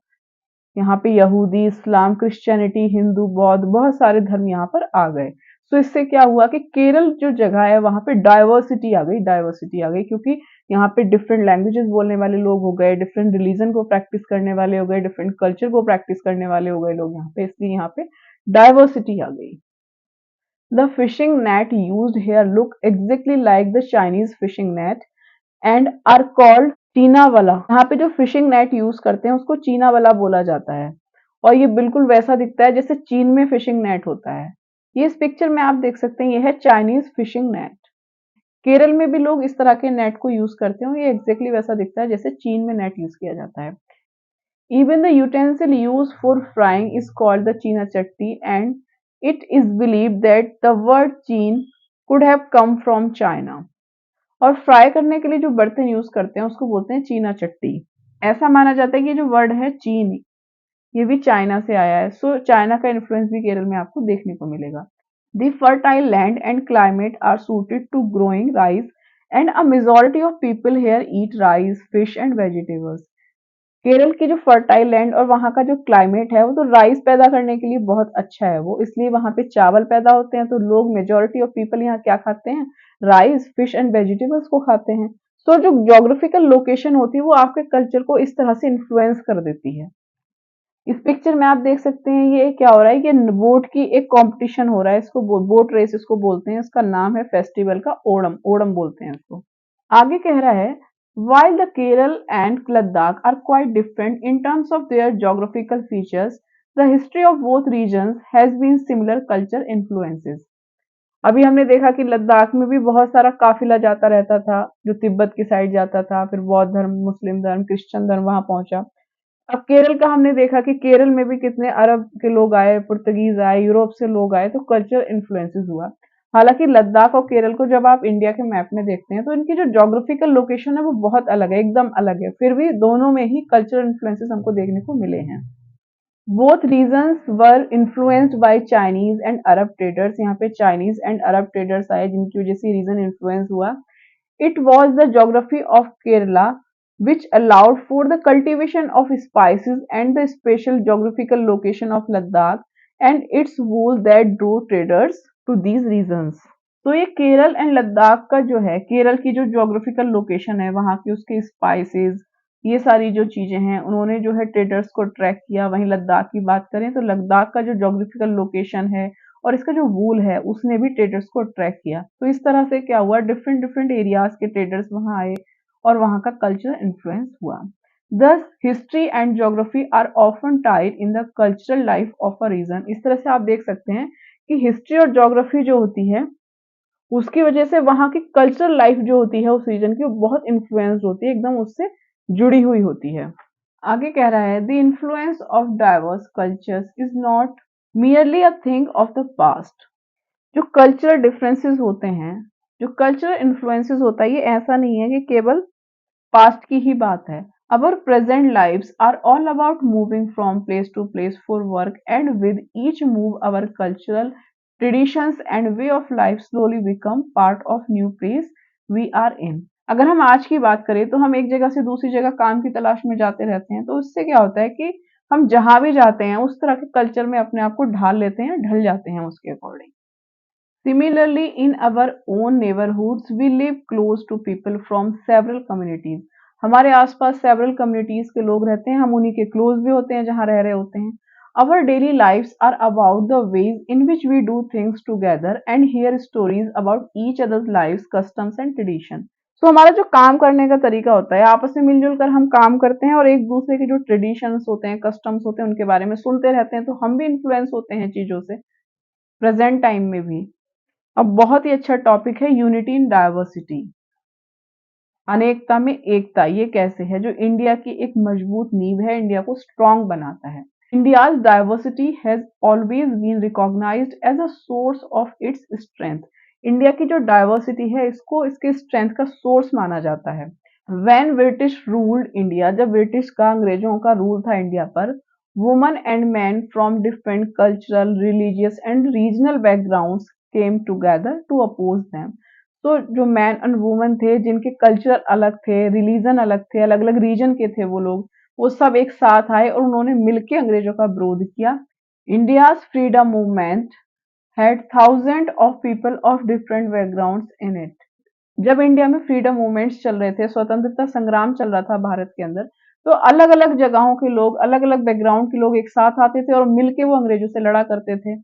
यहाँ पे यहूदी, इस्लाम, क्रिश्चियनिटी, हिंदू, बौद्ध, बहुत सारे धर्म यहाँ पर आ गए। तो इससे क्या हुआ कि केरल जो जगह है वहां पे डाइवर्सिटी आ गई, डाइवर्सिटी आ गई, क्योंकि यहाँ पे डिफरेंट लैंग्वेजेस बोलने वाले लोग हो गए, डिफरेंट रिलीजन को प्रैक्टिस करने वाले हो गए, डिफरेंट कल्चर को प्रैक्टिस करने वाले हो गए लोग यहाँ पे, इसलिए यहाँ पे डाइवर्सिटी आ गई। The fishing net used here look exactly like the Chinese fishing net and are called चीना वाला। यहाँ पे जो फिशिंग नेट यूज करते हैं उसको चीना वाला बोला जाता है, और ये बिल्कुल वैसा दिखता है जैसे चीन में फिशिंग नेट होता है। ये इस पिक्चर में आप देख सकते हैं, ये है चाइनीज फिशिंग नेट। केरल में भी लोग इस तरह के नेट को यूज करते हैं, ये एग्जैक्टली वैसा दिखता है जैसे चीन में नेट यूज किया जाता है। Even the utensil use for frying is called the cheena chatti and it is believe that the word cheen could have come from China. और फ्राई करने के लिए जो बर्तन यूज करते हैं उसको बोलते हैं चीना चट्टी। ऐसा माना जाता है कि जो वर्ड है चीन, ये भी चाइना से आया है। सो चाइना का इन्फ्लुएंस भी केरल में आपको देखने को मिलेगा। The fertile land and climate are suited to growing rice and a majority of people here eat rice, fish and vegetables. Kerala की जो फर्टाइल लैंड और वहाँ का जो क्लाइमेट है वो तो राइस पैदा करने के लिए बहुत अच्छा है, वो इसलिए वहाँ पे चावल पैदा होते हैं। तो लोग मेजोरिटी ऑफ पीपल यहाँ क्या खाते हैं, राइस, फिश एंड वेजिटेबल्स को खाते हैं। सो जो ज्योग्राफिकल लोकेशन होती है वो आपके कल्चर को इस तरह से इन्फ्लुएंस कर देती है। इस पिक्चर में आप देख सकते हैं ये क्या हो रहा है, ये बोट की एक कंपटीशन हो रहा है, इसको बोट रेस इसको बोलते हैं। इसका नाम है फेस्टिवल का ओणम, ओणम बोलते हैं इसको। आगे कह रहा है while the Kerala and Ladakh are quite different in terms of their geographical features, the history of both regions has been similar culture influences। अभी हमने देखा कि लद्दाख में भी बहुत सारा काफिला जाता रहता था, जो तिब्बत की साइड जाता था, फिर बौद्ध धर्म, मुस्लिम धर्म, क्रिश्चियन धर्म वहां पहुंचा। अब केरल का हमने देखा कि केरल में भी कितने अरब के लोग आए, पुर्तगीज आए, यूरोप से लोग आए, तो कल्चर इन्फ्लुएंसेस हुआ। हालांकि लद्दाख और केरल को जब आप इंडिया के मैप में देखते हैं तो इनकी जो ज्योग्राफिकल लोकेशन है वो बहुत अलग है, एकदम अलग है, फिर भी दोनों में ही कल्चरल इन्फ्लुएंसेस हमको देखने को मिले हैं। Both regions were influenced by Chinese and Arab traders. यहाँ पे चाइनीज एंड अरब ट्रेडर्स आए जिनकी वजह से रीजन इन्फ्लुएंस हुआ। It was the geography of Kerala which allowed for the cultivation of spices and the special geographical location of Ladakh and its wool that drew traders to these regions. तो ये Kerala and Ladakh का जो है, केरल की जो geographical location है वहाँ की, उसके स्पाइसेस, ये सारी जो चीजें हैं उन्होंने जो है ट्रेडर्स को ट्रैक किया। वहीं लद्दाख की बात करें तो लद्दाख का जो ज्योग्राफिकल लोकेशन है और इसका जो वूल है उसने भी ट्रेडर्स को ट्रैक किया। तो इस तरह से क्या हुआ, डिफरेंट डिफरेंट एरियाज के ट्रेडर्स वहां आए और वहां का कल्चर इन्फ्लुएंस हुआ। Thus, history and geography are often tied in the cultural life of a region। इस तरह से आप देख सकते हैं कि हिस्ट्री और ज्योग्राफी जो होती है उसकी वजह से वहां की कल्चरल लाइफ जो होती है उस रीजन की, वो बहुत इन्फ्लुएंस होती है, एकदम उससे जुड़ी हुई होती है। आगे कह रहा है the influence of diverse cultures is not merely a thing of the past. जो कल्चरल डिफरेंसेस होते हैं, जो कल्चरल इन्फ्लुएंसेस होता है, ये ऐसा नहीं है कि केवल पास्ट की ही बात है। Our present lives are all about moving from place to place for work, and with each move, our cultural traditions and way of life slowly become part of new place we are in। अगर हम आज की बात करें तो हम एक जगह से दूसरी जगह काम की तलाश में जाते रहते हैं, तो उससे क्या होता है कि हम जहां भी जाते हैं उस तरह के कल्चर में अपने आप को ढाल लेते हैं, ढल जाते हैं उसके according. Similarly, in our own neighborhoods, we live close to people from several communities। हमारे आसपास several communities के लोग रहते हैं, हम उन्हीं के close भी होते हैं जहाँ रह रहे होते हैं। Our daily lives are about the ways in which we do things together and hear stories about each other's lives, customs and tradition। तो हमारा जो काम करने का तरीका होता है, आपस में मिलजुल कर हम काम करते हैं और एक दूसरे के जो ट्रेडिशंस होते हैं, कस्टम्स होते हैं, उनके बारे में सुनते रहते हैं, तो हम भी इन्फ्लुएंस होते हैं चीजों से, प्रेजेंट टाइम में भी। अब बहुत ही अच्छा टॉपिक है यूनिटी इन डायवर्सिटी, अनेकता में एकता। ये कैसे है, जो इंडिया की एक मजबूत नींव है, इंडिया को स्ट्रांग बनाता है। India's diversity has always been recognised as a source of its strength. India की जो डायवर्सिटी है इसको इसके स्ट्रेंथ का सोर्स माना जाता है। व्हेन ब्रिटिश रूल्ड इंडिया, जब ब्रिटिश का, अंग्रेजों का रूल था इंडिया पर, woman and man from different cultural, religious and regional backgrounds came together to oppose them. तो जो मैन एंड वुमन थे, जिनके कल्चर अलग थे, रिलीजन अलग थे, अलग अलग रीजन के थे वो लोग, वो सब एक साथ आए और उन्होंने मिलकर अंग्रेजों का विरोध किया। India's freedom movement had thousand of people of different backgrounds in it. जब इंडिया में फ्रीडम मूवमेंट्स चल रहे थे, स्वतंत्रता संग्राम चल रहा था भारत के अंदर, तो अलग अलग जगहों के लोग, अलग अलग बैकग्राउंड के लोग एक साथ आते थे और मिलके वो अंग्रेजों से लड़ा करते थे।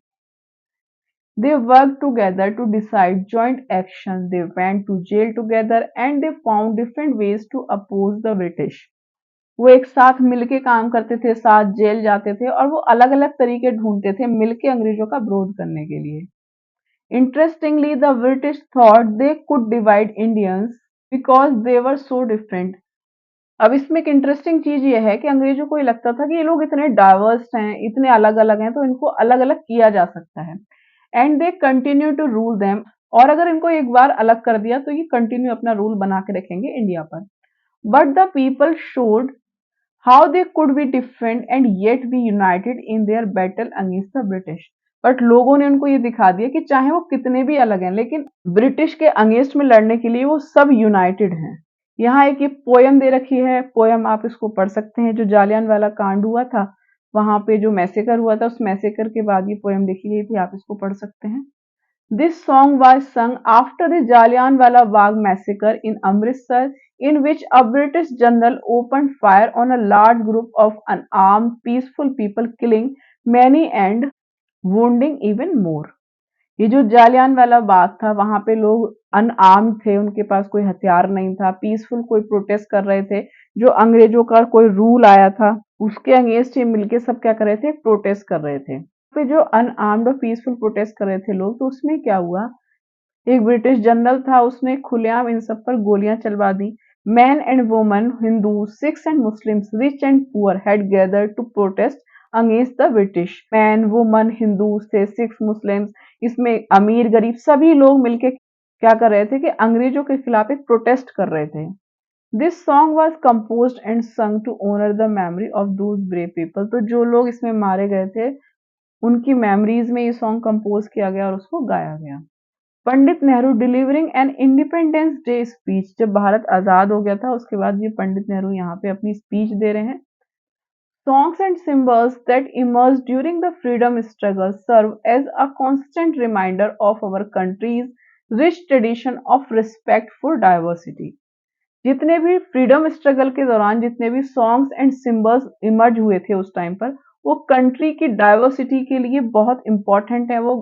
They worked together to decide joint action, they went to jail together and they found different ways to oppose the British। वो एक साथ मिलके काम करते थे, साथ जेल जाते थे और वो अलग अलग तरीके ढूंढते थे मिलके अंग्रेजों का विरोध करने के लिए। Interestingly, the British thought they could divide Indians because they were so different। अब इसमें एक इंटरेस्टिंग चीज ये है कि अंग्रेजों को ये लगता था कि ये लोग इतने डाइवर्स हैं, इतने अलग अलग हैं, तो इनको अलग अलग किया जा सकता है। And they continue to rule them, और अगर इनको एक बार अलग कर दिया तो ये कंटिन्यू अपना रूल बना के रखेंगे इंडिया पर। But the people showed how they could be different and yet be united in their battle against the British. But लोगों ने उनको ये दिखा दिया कि चाहे वो कितने भी अलग हैं, लेकिन ब्रिटिश के अगेंस्ट में लड़ने के लिए वो सब यूनाइटेड हैं। यहाँ एक ये पोयम दे रखी है, पोयम आप इसको पढ़ सकते हैं। जो जालियन वाला कांड हुआ था, वहां पे जो मैसेकर हुआ था, उस मैसेकर के बाद ये पोयम लिखी गई थी, आप इसको पढ़ सकते हैं। This song was sung after the Jallianwala Bagh massacre in Amritsar, in which a British general opened fire on a large group of unarmed, peaceful people, killing many and wounding even more। ये जो जालियान वाला बाग था, वहां पे लोग unarmoured थे, उनके पास कोई हथियार नहीं था, पीसफुल कोई प्रोटेस्ट कर रहे थे। जो अंग्रेजों का कोई रूल आया था उसके अगेंस्ट ये मिलके सब क्या कर रहे थे, प्रोटेस्ट कर रहे थे। पे जो अनआर्म्ड और पीसफुल प्रोटेस्ट कर रहे थे लोग, तो उसमें क्या हुआ, एक ब्रिटिश जनरल था, उसने खुलेआम इन सब पर गोलियां चलवा दी। Man and woman, Hindu, Sikhs and Muslims, rich and poor had gathered to protest against the British. Man, woman, Hindu से सिख्स, मुस्लिम्स, इसमें अमीर गरीब सभी लोग मिलके क्या कर रहे थे कि अंग्रेजों के खिलाफ एक प्रोटेस्ट कर रहे थे। This song was composed and sung to honour the memory of those brave people. तो जो लोग इसमें मारे गए थे उनकी मेमोरीज में ये सॉन्ग कंपोज किया गया और उसको गाया गया। Pandit Nehru delivering an independence day speech. जब भारत आजाद हो गया था उसके बाद ये पंडित नेहरू यहाँ पे अपनी स्पीच दे रहे हैं। Songs and symbols that emerged during the freedom struggle serve as a constant reminder of our country's rich tradition of respect for diversity। जितने भी फ्रीडम स्ट्रगल के दौरान जितने भी सॉन्ग्स एंड सिंबल्स इमर्ज हुए थे उस टाइम पर, वो कंट्री की डाइवर्सिटी के लिए बहुत इंपॉर्टेंट है। वो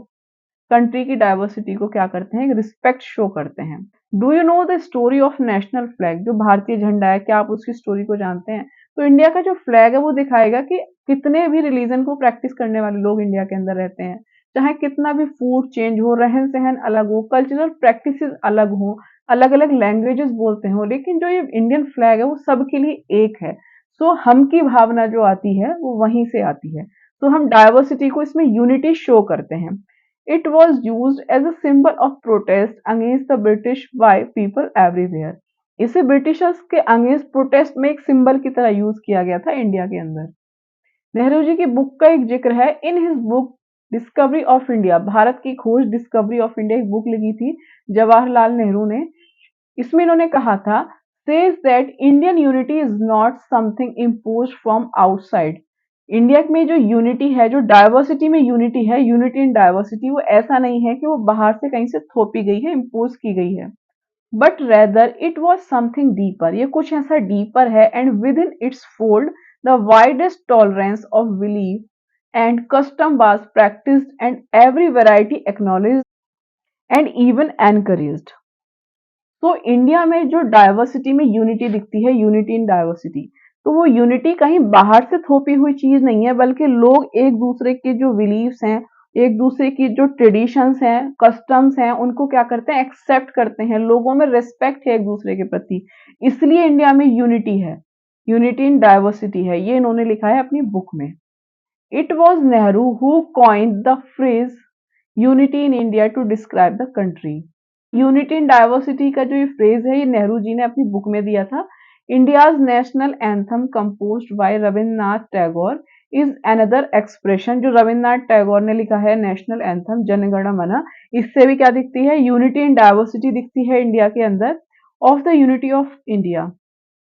कंट्री की डाइवर्सिटी को क्या करते हैं, रिस्पेक्ट शो करते हैं। Do you know the story of national flag? जो भारतीय झंडा है, क्या आप उसकी स्टोरी को जानते हैं? तो इंडिया का जो फ्लैग है वो दिखाएगा कि कितने भी रिलीजन को प्रैक्टिस करने वाले लोग इंडिया के अंदर रहते हैं, चाहे कितना भी फूड चेंज हो, रहन सहन अलग हो, कल्चरल प्रैक्टिसेस अलग हो, अलग अलग लैंग्वेजेस बोलते हो, लेकिन जो ये इंडियन फ्लैग है वो सबके लिए एक है। सो हम की भावना जो आती है वो वहीं से आती है। तो हम डाइवर्सिटी को इसमें यूनिटी शो करते हैं। It was used as a symbol of protest against the British by people everywhere। इसे ब्रिटिशर्स के अगेंस्ट प्रोटेस्ट में एक सिंबल की तरह यूज किया गया था इंडिया के अंदर। नेहरू जी की बुक का एक जिक्र है। In his book discovery of India, Bharat की खोज डिस्कवरी ऑफ इंडिया एक बुक लिखी थी जवाहरलाल नेहरू ने। इसमें इन्होंने कहा था, says that Indian unity is not something imposed from outside. India में जो यूनिटी है, जो डाइवर्सिटी में यूनिटी है, यूनिटी इन डाइवर्सिटी, वो ऐसा नहीं है कि वो बाहर से कहीं से थोपी गई है, इम्पोज की गई है, but rather it was something deeper. ये कुछ ऐसा डीपर है। And with in its fold the widest tolerance of belief and custom was practised and every variety acknowledge and even encouraged. तो इंडिया में जो डाइवर्सिटी में यूनिटी दिखती है, यूनिटी इन डाइवर्सिटी, तो वो यूनिटी कहीं बाहर से थोपी हुई चीज नहीं है, बल्कि लोग एक दूसरे के जो बिलीव्स हैं, एक दूसरे की जो ट्रेडिशंस हैं, कस्टम्स हैं, उनको क्या करते हैं, एक्सेप्ट करते हैं। लोगों में रिस्पेक्ट है एक दूसरे के प्रति, इसलिए इंडिया में यूनिटी है, यूनिटी इन डाइवर्सिटी है। ये इन्होंने लिखा है अपनी बुक में। It was Nehru who coined the phrase unity in India to describe the country. Unity in diversity का जो ये फ्रेज है, ये नेहरू जी ने अपनी बुक में दिया था। India's national anthem composed bye Rabindranath Tagore is another expression. जो रविन्द्रनाथ टैगोर ने लिखा है नेशनल एंथम जन गण मन, इससे भी क्या दिखती है, यूनिटी इन डाइवर्सिटी दिखती है इंडिया के अंदर, of the unity of India.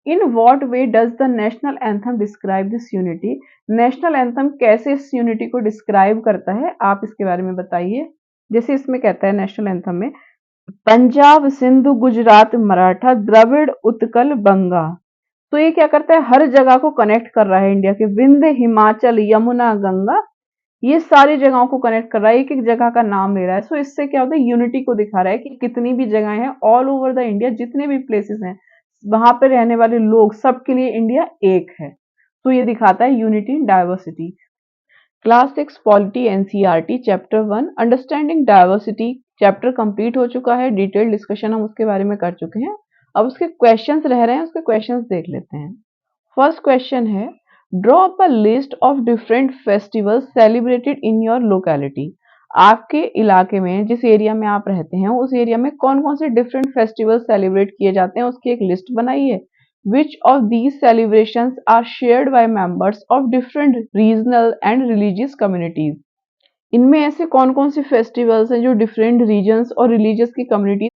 In what way does the national anthem describe this unity? National anthem कैसे इस यूनिटी को डिस्क्राइब करता है, आप इसके बारे में बताइए। जैसे इसमें कहता है नेशनल एंथम में, पंजाब सिंधु गुजरात मराठा द्रविड़ उत्कल बंगा। तो ये क्या करता है, हर जगह को कनेक्ट कर रहा है इंडिया के। विंध्य हिमाचल यमुना गंगा, ये सारी जगहों को कनेक्ट कर रहा है, एक एक जगह का नाम ले रहा है। सो इससे क्या होता है, यूनिटी को दिखा रहा है कि कितनी भी जगह हैं ऑल ओवर द इंडिया, जितने भी प्लेसेस हैं वहां पे रहने वाले लोग सबके लिए इंडिया एक है। तो ये दिखाता है unity in diversity. Class 6 polity NCERT chapter 1 understanding diversity chapter complete हो चुका है। डिटेल डिस्कशन हम उसके बारे में कर चुके हैं। अब उसके क्वेश्चंस रह रहे हैं, उसके क्वेश्चंस देख लेते हैं। फर्स्ट क्वेश्चन है, draw up a list of different festivals celebrated in your locality. आपके इलाके में, जिस एरिया में आप रहते हैं, उस एरिया में कौन कौन से डिफरेंट फेस्टिवल्स सेलिब्रेट किए जाते हैं, उसकी एक लिस्ट बनाइए। Which of these celebrations are shared by members of different regional and religious communities? इनमें ऐसे कौन कौन से फेस्टिवल्स हैं जो डिफरेंट रीजन्स और रिलीजियस की कम्युनिटी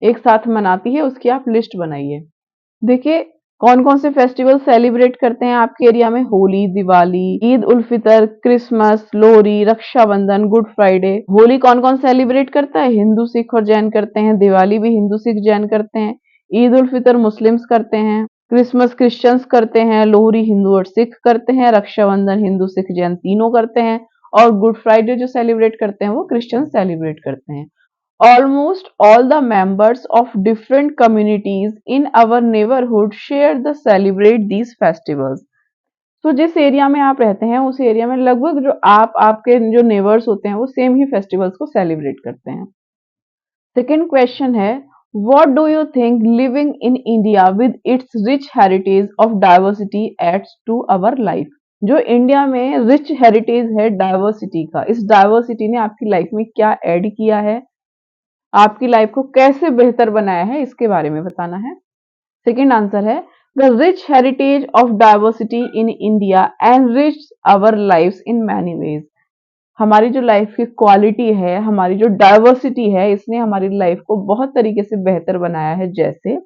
एक साथ मनाती है, उसकी आप लिस्ट बनाइए। देखिए कौन कौन से फेस्टिवल सेलिब्रेट करते हैं आपके एरिया में, Holi, Diwali, Eid ul Fitr, Christmas, Lohri, Rakshabandhan, good Friday. Holi कौन कौन सेलिब्रेट करता है, हिंदू सिख और जैन करते हैं। दिवाली भी हिंदू सिख जैन करते हैं। ईद उल फितर मुस्लिम्स करते हैं। क्रिसमस क्रिश्चियंस करते हैं। लोहरी हिंदू और सिख करते हैं। रक्षाबंधन हिंदू सिख जैन तीनों करते हैं। और गुड फ्राइडे जो सेलिब्रेट करते हैं वो क्रिश्चियन सेलिब्रेट करते हैं। Almost all the members of different communities in our neighborhood share the celebrate these festivals। तो जिस एरिया में आप रहते हैं उस एरिया में लगभग जो आपके जो नेबर्स होते हैं वो सेम ही फेस्टिवल्स को सेलिब्रेट करते हैं। सेकेंड क्वेश्चन है, what do you think living in India with its rich heritage of diversity adds to our life? जो इंडिया में रिच हेरिटेज है डाइवर्सिटी का, इस डाइवर्सिटी ने आपकी लाइफ में क्या ऐड किया है, आपकी लाइफ को कैसे बेहतर बनाया है, इसके बारे में बताना है। सेकेंड आंसर है the rich heritage of diversity in India enrich our lives in many ways. हमारी जो लाइफ की क्वालिटी है, हमारी जो डाइवर्सिटी है, इसने हमारी लाइफ को बहुत तरीके से बेहतर बनाया है। जैसे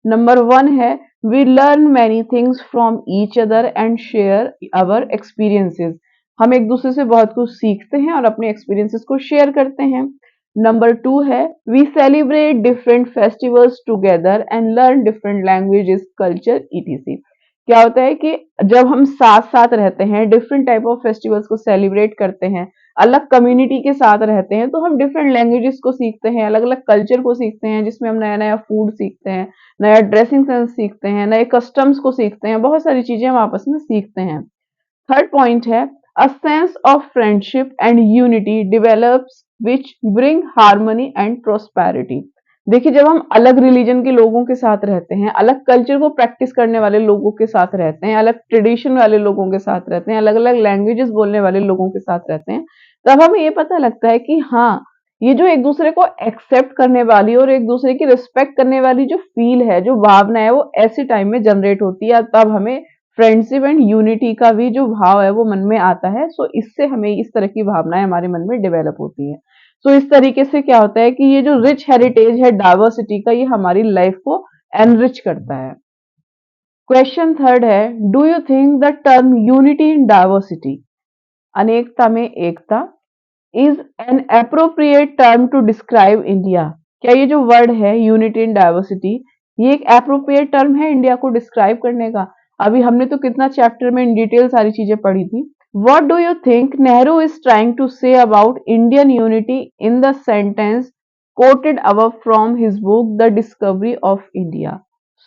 नंबर वन है we learn many things from each other and share our experiences. हम एक दूसरे से बहुत कुछ सीखते हैं और अपने एक्सपीरियंसेस को शेयर करते हैं। नंबर टू है we celebrate different festivals together and learn different languages culture ETC. क्या होता है कि जब हम साथ साथ रहते हैं, डिफरेंट टाइप ऑफ फेस्टिवल्स को सेलिब्रेट करते हैं, अलग कम्युनिटी के साथ रहते हैं, तो हम डिफरेंट लैंग्वेजेस को सीखते हैं, अलग अलग कल्चर को सीखते हैं, जिसमें हम नया नया फूड सीखते हैं, नया ड्रेसिंग सेंस सीखते हैं, नए कस्टम्स को सीखते हैं, बहुत सारी चीजें हम आपस में सीखते हैं। थर्ड पॉइंट है a sense of friendship and unity develops which bring harmony and prosperity. देखिए, जब हम अलग रिलीजन के लोगों के साथ रहते हैं, अलग कल्चर को प्रैक्टिस करने वाले लोगों के साथ रहते हैं, अलग ट्रेडिशन वाले लोगों के साथ रहते हैं, अलग अलग लैंग्वेजेस बोलने वाले लोगों के साथ रहते हैं, तब हमें ये पता लगता है कि हाँ, ये जो एक दूसरे को एक्सेप्ट करने वाली और एक दूसरे की रिस्पेक्ट करने वाली जो फील है, जो भावना है, वो ऐसे टाइम में जनरेट होती है। तब हमें फ्रेंडशिप एंड यूनिटी का भी जो भाव है वो मन में आता है। सो इससे हमें इस तरह की भावनाएं हमारे मन में डेवलप होती है। सो इस तरीके से क्या होता है कि ये जो रिच हेरिटेज है डाइवर्सिटी का, ये हमारी लाइफ को एनरिच करता है। क्वेश्चन थर्ड है do you think the term unity in diversity, अनेकता में एकता, is an appropriate term to describe India? क्या ये जो वर्ड है यूनिटी इन डाइवर्सिटी, ये एक अप्रोप्रिएट टर्म है इंडिया को डिस्क्राइब करने का? अभी हमने तो कितना चैप्टर में इन डिटेल सारी चीजें पढ़ी थी। What do you think Nehru is trying to say about Indian unity in the sentence quoted above from his book the discovery of India?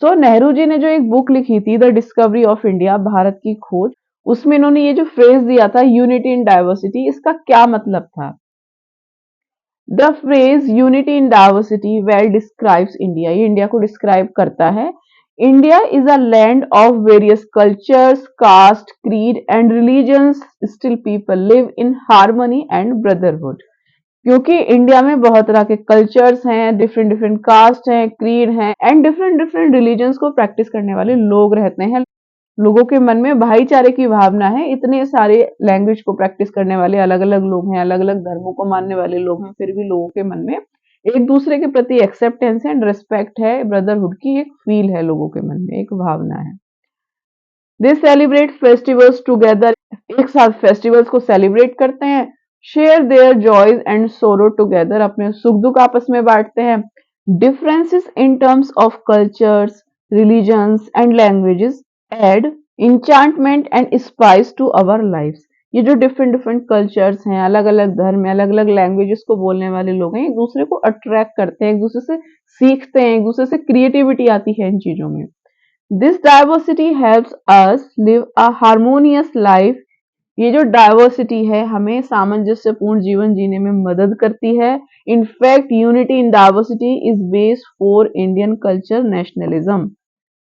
So Nehru ji ने जो एक बुक लिखी थी the discovery of India, Bharat की खोज, उसमें इन्होंने ये जो फ्रेज दिया था यूनिटी इन डाइवर्सिटी, इसका क्या मतलब था? The phrase unity in diversity well describes India, ये इंडिया को डिस्क्राइब करता है। India is a land of various cultures, caste, creed and religions, still people live in harmony and brotherhood. क्योंकि India में बहुत तरह के कल्चर्स हैं, डिफरेंट डिफरेंट कास्ट हैं, क्रीड हैं एंड डिफरेंट डिफरेंट रिलीजन्स को प्रैक्टिस करने वाले लोग रहते हैं। लोगों के मन में भाईचारे की भावना है। इतने सारे लैंग्वेज को प्रैक्टिस करने वाले अलग अलग लोग हैं, अलग अलग धर्मों को मानने वाले लोग हैं, फिर भी लोगों के मन में एक दूसरे के प्रति एक्सेप्टेंस एंड रिस्पेक्ट है, ब्रदरहुड की एक फील है, लोगों के मन में एक भावना है। दे सेलिब्रेट फेस्टिवल्स टुगेदर, एक साथ फेस्टिवल्स को सेलिब्रेट करते हैं। Share their joys and sorrow together, अपने सुख दुख आपस में बांटते हैं। Differences in terms of cultures, religions and languages add enchantment and spice to our lives. ये जो डिफरेंट डिफरेंट कल्चर्स हैं, अलग अलग धर्म है, अलग अलग लैंग्वेजेस को बोलने वाले लोग हैं, एक दूसरे को अट्रैक्ट करते हैं, एक दूसरे से सीखते हैं, एक दूसरे से क्रिएटिविटी आती है इन चीजों में। This diversity helps us live a harmonious life, ये जो डाइवर्सिटी है हमें सामंजस्यपूर्ण जीवन जीने में मदद करती है। In fact unity in diversity is base for Indian culture nationalism.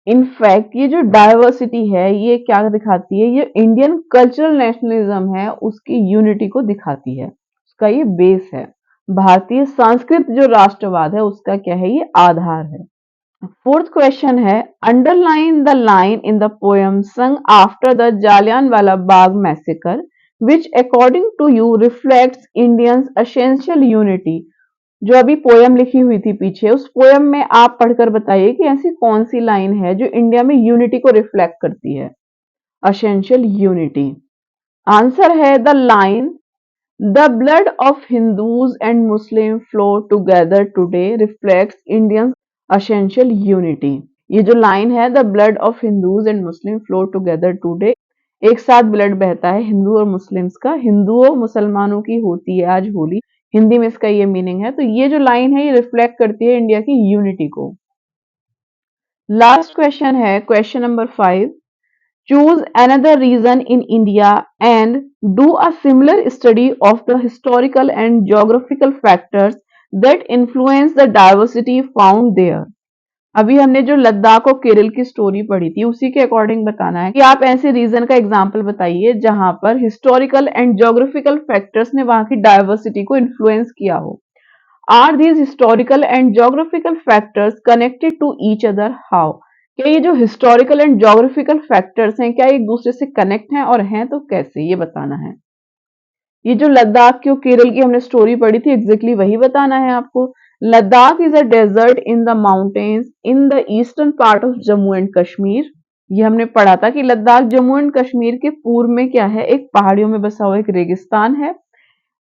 In fact ये जो डाइवर्सिटी है ये क्या दिखाती है, ये इंडियन कल्चरल नेशनलिज्म है, उसकी यूनिटी को दिखाती है, उसका ये बेस है। भारतीय संस्कृत जो राष्ट्रवाद है उसका क्या है, ये आधार है। फोर्थ क्वेश्चन है underline the line in the poem sung after the Jallianwala Bagh massacre which according to you reflects Indians essential unity। जो अभी पोयम लिखी हुई थी पीछे, उस पोयम में आप पढ़कर बताइए कि ऐसी कौन सी लाइन है जो इंडिया में यूनिटी को रिफ्लेक्ट करती है, असेंशियल यूनिटी। आंसर है the line the blood of Hindus and Muslim flow together today reflects Indian essential unity. ये जो लाइन है the blood of Hindus and Muslim flow together today, एक साथ ब्लड बहता है हिंदू और मुस्लिम्स का, हिंदुओं मुसलमानों की होती है आज होली, हिंदी में इसका ये मीनिंग है। तो ये जो लाइन है ये रिफ्लेक्ट करती है इंडिया की यूनिटी को। लास्ट क्वेश्चन है question number 5, choose another region in India and do a similar study of the historical and geographical factors that influence the diversity found there। अभी हमने जो लद्दाख और केरल की स्टोरी पढ़ी थी उसी के अकॉर्डिंग बताना है कि आप ऐसे रीजन का एग्जाम्पल बताइए जहां पर हिस्टोरिकल एंड ज्योग्राफिकल फैक्टर्स ने वहां की डाइवर्सिटी को इन्फ्लुएंस किया हो। Are these historical and geographical factors connected to each other, how? क्या ये जो हिस्टोरिकल एंड ज्योग्राफिकल फैक्टर्स हैं क्या एक दूसरे से कनेक्ट हैं, और हैं तो कैसे, ये बताना है। ये जो लद्दाख की और केरल की हमने स्टोरी पढ़ी थी, एग्जैक्टली वही बताना है आपको। Ladakh is a desert in the mountains in the eastern part of Jammu and Kashmir. ये हमने पढ़ा था कि लद्दाख जम्मू एंड कश्मीर के पूर्व में क्या है, एक पहाड़ियों में बसा हुआ एक रेगिस्तान है।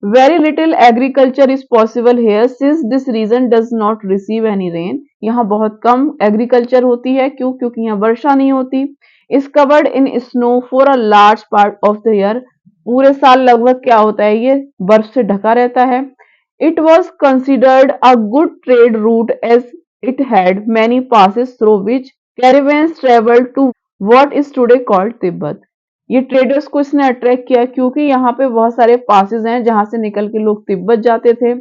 Very little agriculture is possible here since this region does not receive any rain. यहाँ बहुत कम एग्रीकल्चर होती है, क्यों? क्योंकि यहाँ वर्षा नहीं होती। Is covered in snow for a large part of the year. पूरे साल लगभग क्या होता है, ये बर्फ से ढका रहता है। It was considered a good trade route as it had many passes through which caravans traveled to what is today called Tibet. ये ट्रेडर्स को इसने अट्रैक्ट किया क्योंकि यहाँ पे बहुत सारे पासेस हैं जहां से निकल के लोग तिब्बत जाते थे।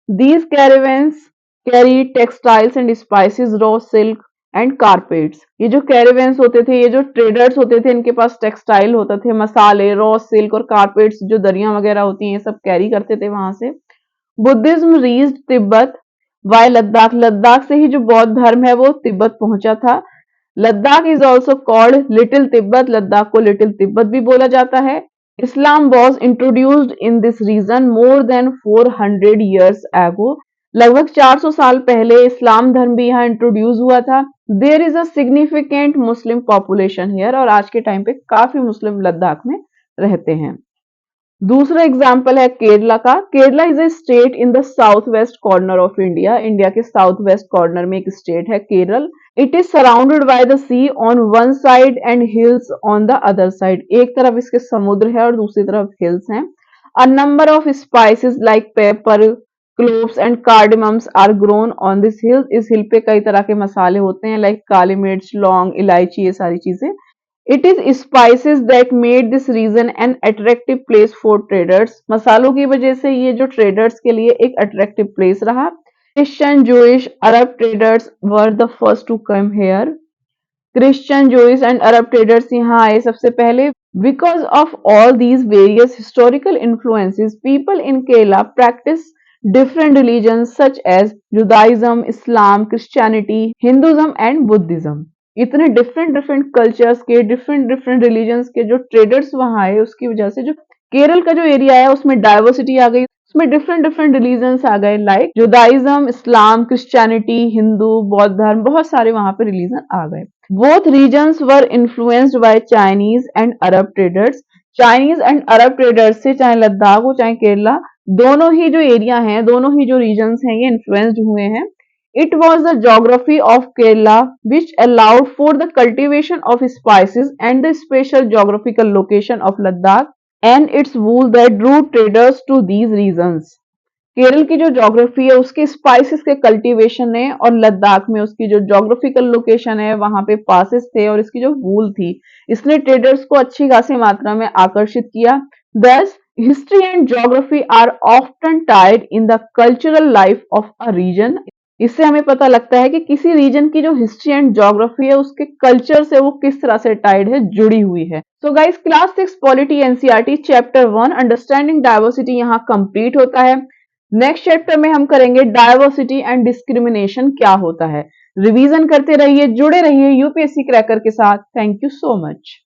These caravans carry textiles and spices, raw silk and carpets. ये जो कैरेवेंस होते थे, ये जो ट्रेडर्स होते थे, इनके पास टेक्सटाइल होते थे, मसाले, रॉ सिल्क और कारपेट्स, जो दरियां वगैरह होती हैं, ये सब कैरी करते थे वहां से। बुद्धिज्म रीच्ड तिब्बत वाय लद्दाख। लद्दाख से ही जो बौद्ध धर्म है वो तिब्बत पहुंचा था। Ladakh is also called little Tibet. Ladakh को लिटिल तिब्बत भी बोला जाता है। Islam was introduced in this region more than 400 years ago. लगभग 400 साल पहले इस्लाम धर्म भी यहाँ इंट्रोड्यूस हुआ था। देर is a significant Muslim population here, और आज के टाइम पे काफी मुस्लिम लद्दाख में रहते हैं। दूसरा एग्जाम्पल है केरला का। Kerala is a state in the south west corner of India. India के साउथ वेस्ट कॉर्नर में एक स्टेट है Kerala. It is surrounded by the sea on one side and hills on the other side. एक तरफ इसके समुद्र है और दूसरी तरफ हिल्स हैं। A number of spices like pepper, cloves and cardamoms are grown on this hills. इस हिल पे कई तरह के मसाले होते हैं, लाइक काली मिर्च, लौंग, इलायची, ये सारी चीजें। It is spices that made this region an attractive place for traders. मसालों की वजह से ये जो ट्रेडर्स के लिए एक अट्रैक्टिव प्लेस रहा। Christian, Jewish, Arab traders were the first to come here. Christian, Jewish and Arab traders यहाँ आए सबसे पहले। Because of all these various historical influences, people in Kerala practice different religions such as Judaism, Islam, Christianity, Hinduism and Buddhism। इतने different different cultures के, different different religions के जो traders वहां आए, उसकी वजह से जो केरल का जो एरिया है उसमें डाइवर्सिटी आ गई। उसमें डिफरेंट डिफरेंट रिलीजन्स आ गए, लाइक जुदाइज्म, इस्लाम, क्रिश्चियनिटी, हिंदू, बौद्ध धर्म, बहुत सारे वहां पे रिलीजन आ गए। Both regions were influenced by Chinese and Arab traders. Chinese and Arab traders से, चाहे लद्दाख हो चाहे केरला, दोनों ही जो एरिया हैं, दोनों ही जो रीजन्स हैं, ये इन्फ्लुएंस्ड हुए हैं। It was the geography of Kerala which allowed for the cultivation of spices, and the special geographical location of Ladakh and its wool that drew traders to these regions। Kerala की जो geography है उसके spices के cultivation ने, और लद्दाख में उसकी जो ज्योग्राफिकल लोकेशन है वहां पे पासेस थे, और इसकी जो वूल थी, इसने ट्रेडर्स को अच्छी खासी मात्रा में आकर्षित किया। This history and geography are often tied in the cultural life of a region. इससे हमें पता लगता है कि किसी रीजन की जो हिस्ट्री एंड ज्योग्राफी है उसके कल्चर से वो किस तरह से टाइड है, जुड़ी हुई है। So guys, class 6 polity NCERT chapter 1 understanding diversity यहाँ कंप्लीट होता है। नेक्स्ट चैप्टर में हम करेंगे डाइवर्सिटी एंड डिस्क्रिमिनेशन क्या होता है। रिवीजन करते रहिए, जुड़े रहिए यूपीएससी क्रैकर के साथ। Thank you so much.